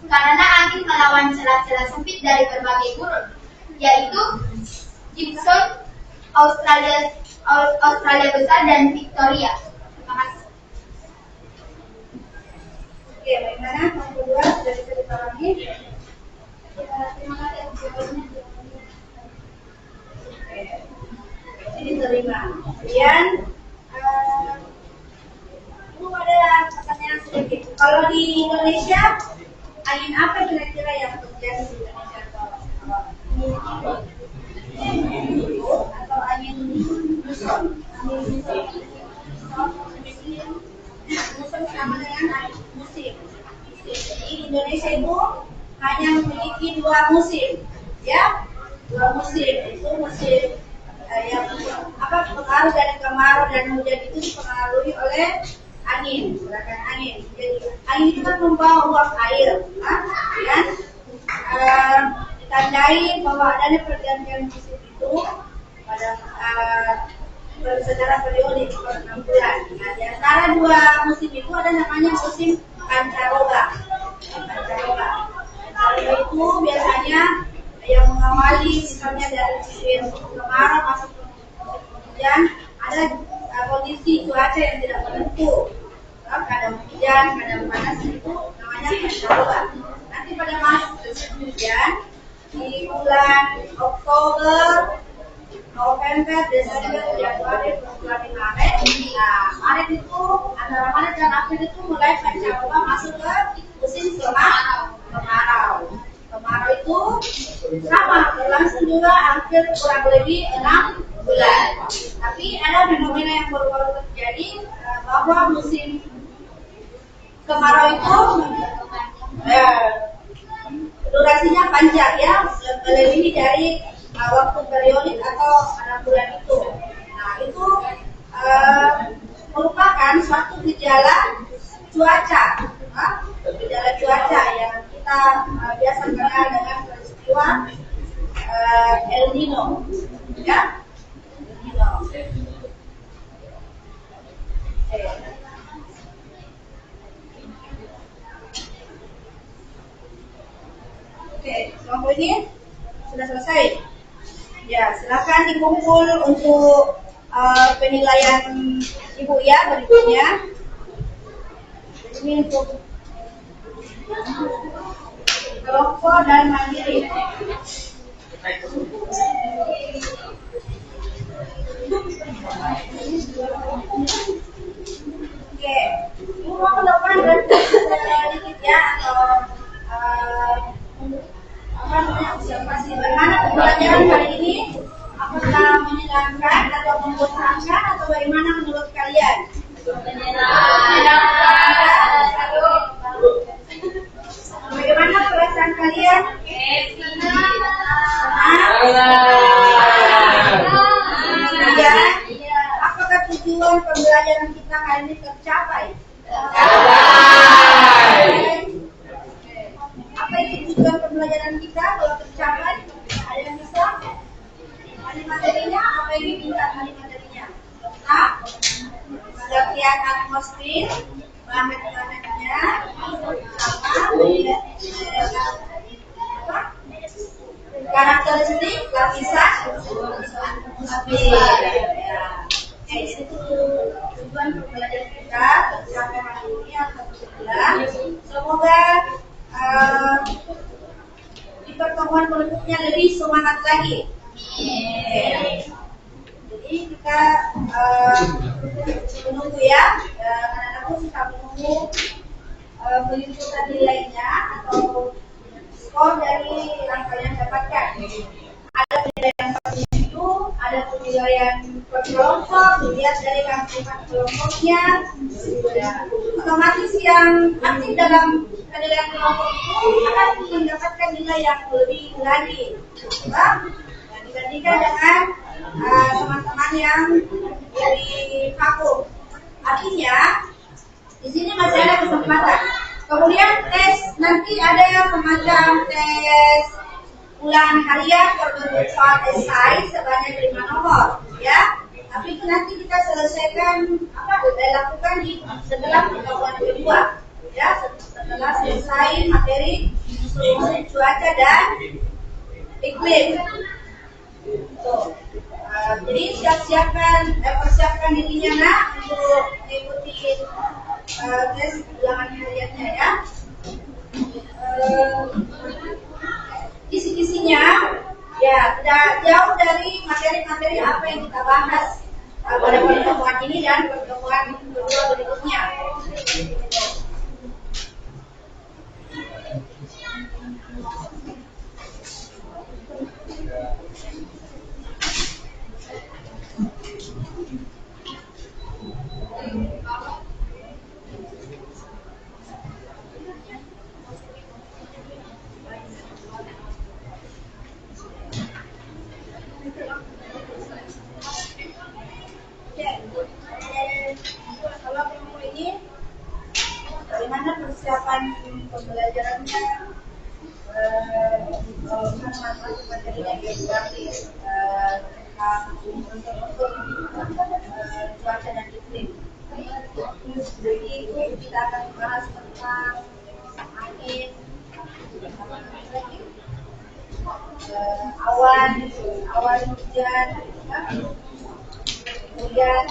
karena angin melawan celah-celah sempit dari berbagai gurun, yaitu Gibson, Australia Besar dan Victoria. Terima kasih. Oke, bagaimana kelompok 2 sudah bisa dipahami? Terima kasih atas jawabannya. Oke. Ini diterima. Kemudian itu ada pertanyaan sedikit. Kalau di Indonesia, angin apa kira-kira yang terjadi di Indonesia? Atau angin muson? Muson sama dengan angin musim. Jadi Indonesia itu hanya memiliki 2 musim, ya, 2 musim. Itu musim yang pengaruh dari kemarau dan hujan itu dipengaruhi oleh angin, gerakan angin. Jadi angin itu kan membawa uap air, dan ditandai bahwa adanya pergantian musim itu pada secara periodik per 6 bulan. Nah, di antara 2 musim itu ada namanya musim pancaroba. Pancaroba itu biasanya yang mengawali misalnya dari musim kemarau masuk ke musim hujan, ada kondisi cuaca yang tidak menentu, kadang hujan, kadang panas, itu namanya pancaroba. Nanti pada masa hujan di bulan Oktober, November, Desember, Januari, Februari, Maret. Nah, Maret itu antara Maret dan April itu mulai pancaroba masuk ke musim kemarau. Kemarau itu sama, berlangsung juga hampir kurang lebih 6 bulan. Tapi ada fenomena yang baru-baru terjadi, bahwa musim kemarau itu durasinya panjang, ya, melebihi dari waktu periodik atau 6 bulan itu. Nah, itu merupakan suatu gejala cuaca, gejala cuaca yang kita biasa kenal dengan peristiwa El Nino, ya. El Nino. Oke, kelompok ini sudah selesai. Ya, silakan dikumpul untuk penilaian Ibu ya berikutnya. Ini untuk kelompok dan mandiri. Oke, Ibu mau ke depan dan dikit ya, atau bagaimana menurut kalian? Bagaimana perasaan kalian? Ya. Apakah tujuan pembelajaran kita hari ini tercapai? Apa itu tujuan pembelajaran kita kalau tercapai? Ada yang bisa? Hari materinya, apa yang diminta hari materinya? Nah, pengertian atmosfer, bahan-bahannya, karakteristik lapisan itu tujuan pembelajaran kita sampai hari ini atau sebulan. Semoga di pertemuan berikutnya lebih semangat lagi. Jadi kita menunggu ya, anak-anakku suka menunggu penunjukan nilainya atau skor dari yang kalian dapatkan. Ada penilaian per minggu, ada penilaian per kelompok, dilihat dari keaktifan kelompoknya. Otomatis yang aktif dalam penilaian kelompok itu akan mendapatkan nilai yang lebih lagi. Dibandingkan dengan teman-teman yang dari vakum. Artinya di sini masih ada kesempatan. Kemudian tes nanti ada semacam tes ulangan harian berbentuk soal esai sebanyak 5 nomor, ya. Tapi itu nanti kita selesaikan lakukan setelah pertemuan kedua, ya. Setelah selesai materi cuaca dan iklim. Jadi persiapkan dirinya nak untuk mengikuti tes ulangan hariannya ya. Kisi-kisinya ya tidak jauh dari materi-materi apa yang kita bahas pada pertemuan ini dan pertemuan kedua berikutnya. Kalau kelompok ini bagaimana persiapan pembelajarannya, manfaat materinya berarti cuaca dan iklim. Jadi kita akan membahas tentang angin, awan hujan, kemudian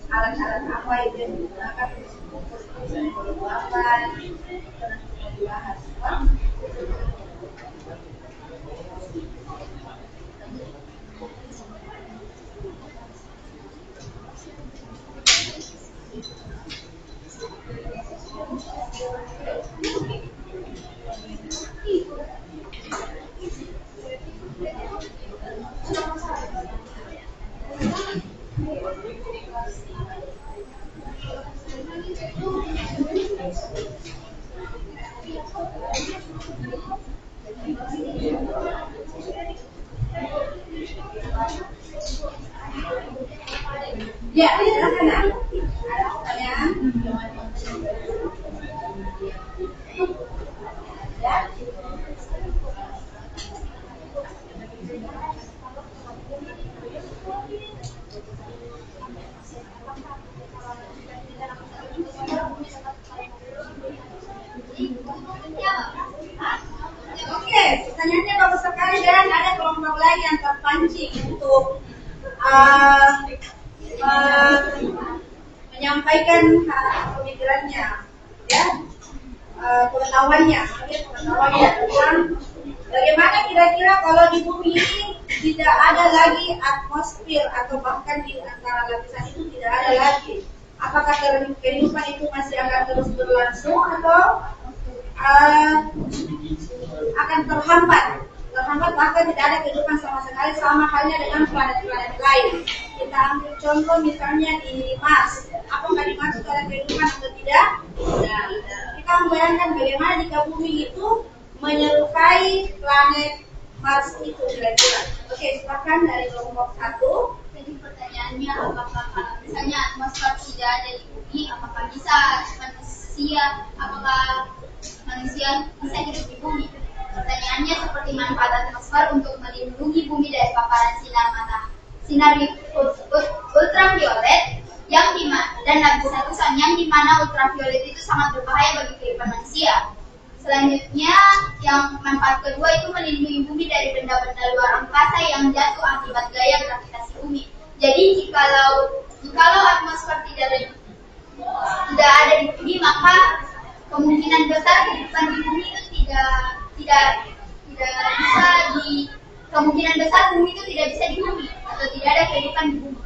alat-alat apa yang digunakan untuk pembuatan dan dibahas. Ya, silakan. Ada pertanyaan? Ya. Oke, pertanyaannya bagus sekali dan ada kelompok lain yang terpancing untuk menyampaikan pemikirannya, ya, pengetahuannya tentang bagaimana kira-kira kalau di bumi ini tidak ada lagi atmosfer atau bahkan di antara lapisan itu tidak ada lagi. Apakah kehidupan itu masih akan terus berlangsung atau akan terhambat bahkan tidak ada kehidupan sama sekali, sama halnya dengan planet-planet lain. Itu kita ambil contoh misalnya di Mars. Apakah di Mars itu ada kehidupan atau tidak? Nah, kita membayangkan bagaimana jika bumi itu menyerupai planet Mars itu kira-kira. Oke, silakan dari kelompok 1. Jadi pertanyaannya, apakah misalnya atmosfer tidak ada di bumi, apakah bisa manusia bisa hidup di bumi? Pertanyaannya seperti manfaat atmosfer untuk melindungi bumi dari paparan sinar ultraviolet yang dimana, dan lapisan ozon yang dimana ultraviolet itu sangat berbahaya bagi kehidupan manusia. Selanjutnya, yang manfaat kedua itu melindungi bumi dari benda-benda luar angkasa yang jatuh akibat gaya gravitasi bumi. Jadi jikalau atmosfer tidak ada di bumi, maka kemungkinan besar kehidupan di bumi itu tidak bisa di bumi atau tidak ada kehidupan di bumi.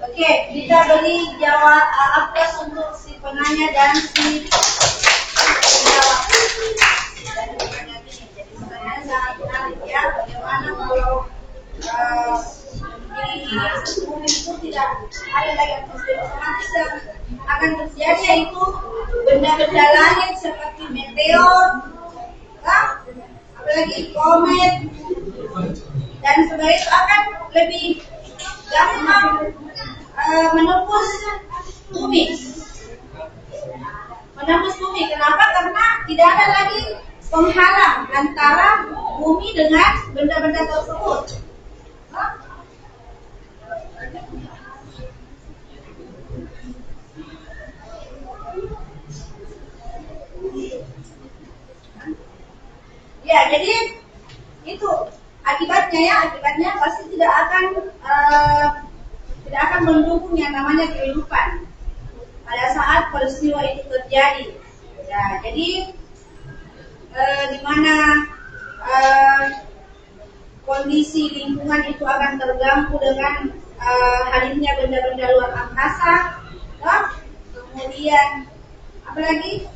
Oke, kita beri jawab aplaus untuk si penanya dan si penjawab. Jadi pertanyaan sangat menarik ya. Bagaimana kalau di bumi itu tidak ada lagi atmosfer, otomatis yang akan terjadi yaitu benda-benda langit seperti meteor, apalagi komet dan sebagainya itu akan lebih gampang menembus bumi. Kenapa? Karena tidak ada lagi penghalang antara bumi dengan benda-benda tersebut. Ya, jadi itu akibatnya pasti tidak akan mendukung yang namanya kehidupan pada saat peristiwa itu terjadi. Ya, jadi di mana kondisi lingkungan itu akan terganggu dengan hadirnya benda-benda luar angkasa, kemudian apalagi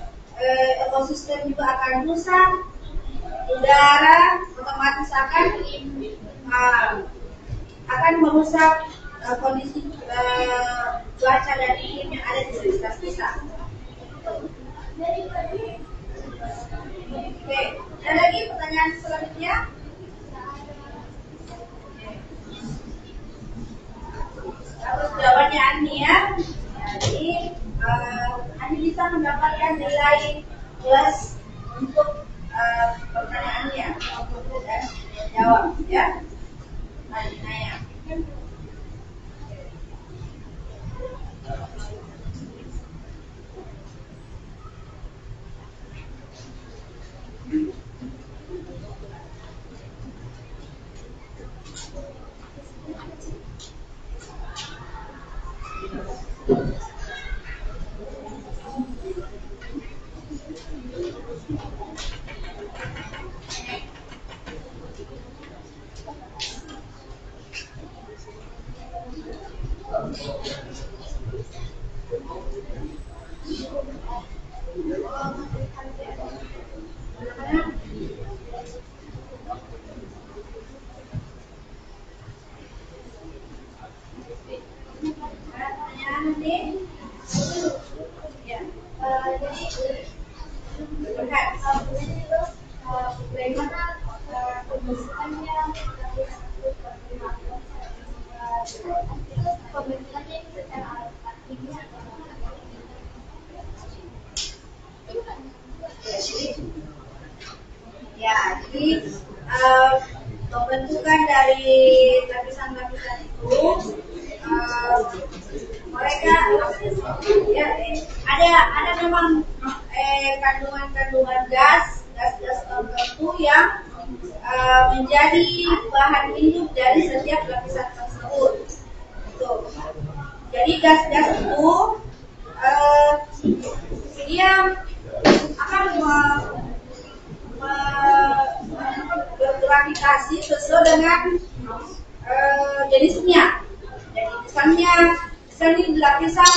ekosistem juga akan rusak, udara otomatis akan merusak kondisi cuaca dan iklim yang ada di sekitar kita. Oke, ada lagi pertanyaan selanjutnya? Terus jawabannya Ani ya. Jadi Ani bisa mendapatkan nilai plus untuk pertanyaannya dan jawab ya. Ani Naya. Ya, jadi pembentukan dari lapisan-lapisan itu mereka ya ada memang kandungan gas tertentu yang menjadi bahan hidup dari setiap lapisan tersebut. Tuh. Jadi gas-gas itu dia akan bergravitasi sesuai dengan jenisnya. Jadi misalnya di lapisan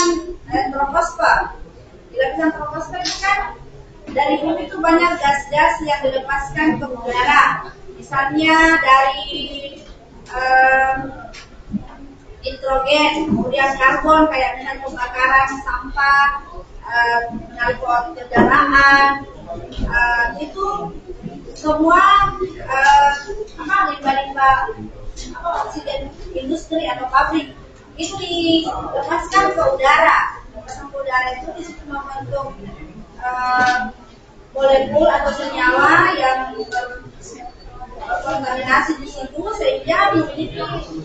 troposfer. Di lapisan troposfer itu kan dari bumi itu banyak gas-gas yang dilepaskan ke udara. Misalnya dari nitrogen, kemudian karbon kayak misalnya pembakaran sampah, knalpot kendaraan, itu semua limbah-limbah oksigen industri atau pabrik itu dilepaskan ke udara. Lepaskan ke udara itu di situ membentuk molekul atau senyawa yang berkontaminasi di situ sehingga memiliki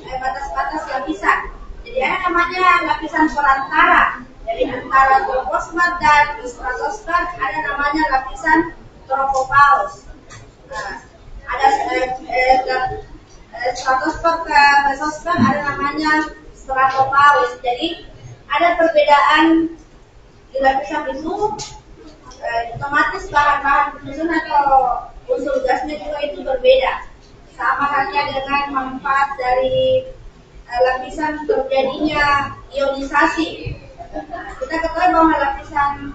batas-batas lapisan. Jadi ada namanya lapisan perantara. Jadi antara troposfer dan stratosfer ada namanya lapisan tropopaus. Ada stratosfer ke mesosfer ada namanya stratopaus. Jadi ada perbedaan di lapisan itu, otomatis bahan-bahan penyusun atau unsur gasnya juga itu berbeda. Sama halnya dengan manfaat dari lapisan terjadinya ionisasi. Kita ketahui bahwa lapisan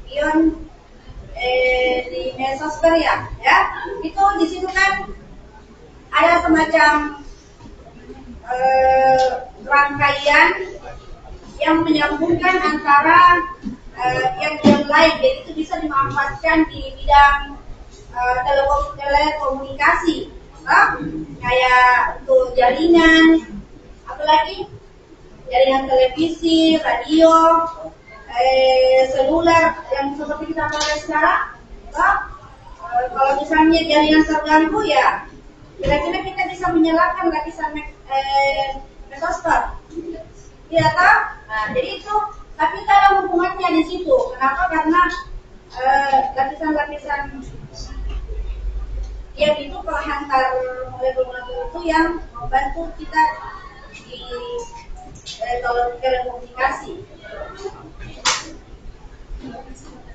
ion di mesosfer ya, itu di situ kan ada semacam rangkaian yang menyambungkan antara yang lain, jadi itu bisa dimanfaatkan di bidang telekomunikasi, kayak untuk jaringan, apalagi jaringan televisi, radio, seluler yang seperti kita pakai sekarang. Kalau misalnya jaringan terganggu ya, kira-kira kita bisa menyalakan lapisan mesosfer. Tidak tahu? Nah, jadi itu, tapi ada hubungannya di situ. Kenapa? Karena lapisan-lapisan yang itu penghantar molekul-molekul itu yang membantu kita di telekomunikasi.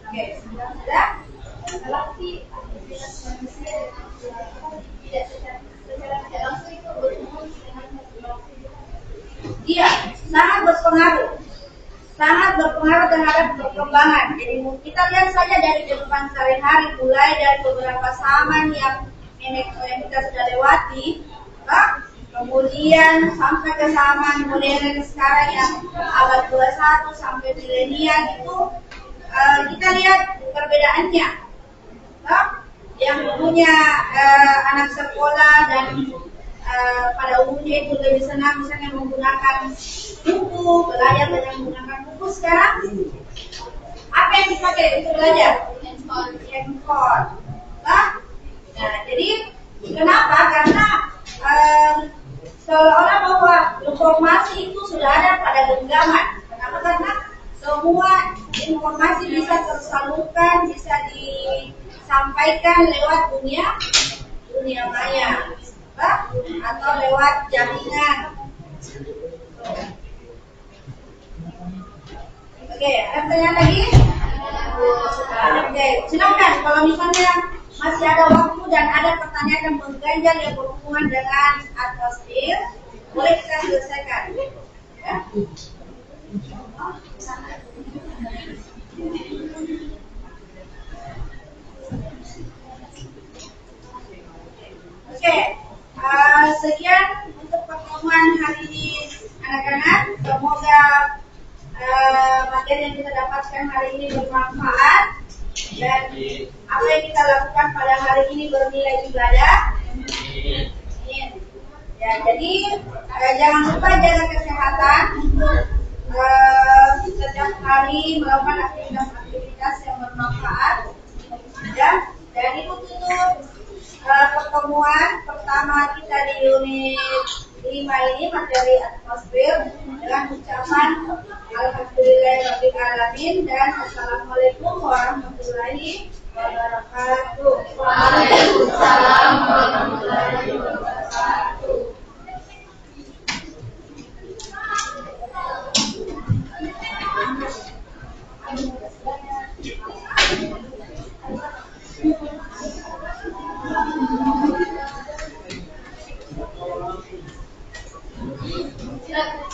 Oke, sudah? Tapi aktivitas manusia tidak secara tidak langsung itu berhubungan dengan teknologi. Iya, sangat berpengaruh terhadap perkembangan. Jadi kita lihat saja dari kehidupan sehari-hari, mulai dari beberapa zaman yang kita sudah lewati, kemudian sampai ke zaman modern sekarang yang abad 21 sampai milenial itu, kita lihat perbedaannya. Yang punya anak sekolah dan pada umumnya itu lebih senang misalnya menggunakan buku, belajar dengan menggunakan buku. Sekarang apa yang dipakai untuk belajar? Handphone. Nah, jadi kenapa? Karena seolah-olah bahwa informasi itu sudah ada pada genggaman. Kenapa? Karena semua informasi bisa tersalurkan, bisa disampaikan lewat dunia maya, atau lewat jaringan. Oke, ada pertanyaan lagi? Oke, silakan. Kalau misalnya masih ada waktu dan ada pertanyaan yang mengganjal yang berhubungan dengan atmosfer, boleh kita selesaikan. Ya? Oke, sekian untuk pertemuan hari ini anak-anak. Semoga materi yang kita dapatkan hari ini bermanfaat dan apa yang kita lakukan pada hari ini bernilai ibadah. Ya, jadi jangan lupa jaga kesehatan untuk setiap hari melakukan aktivitas yang bermanfaat. Ya, dan itu tutup pertemuan pertama kita di unit 5 ini, materi atmosfer, dengan ucapan Alhamdulillahirabbil alamin dan Assalamualaikum warahmatullahi wabarakatuh. Waalaikumsalam warahmatullahi wabarakatuh. Silakan.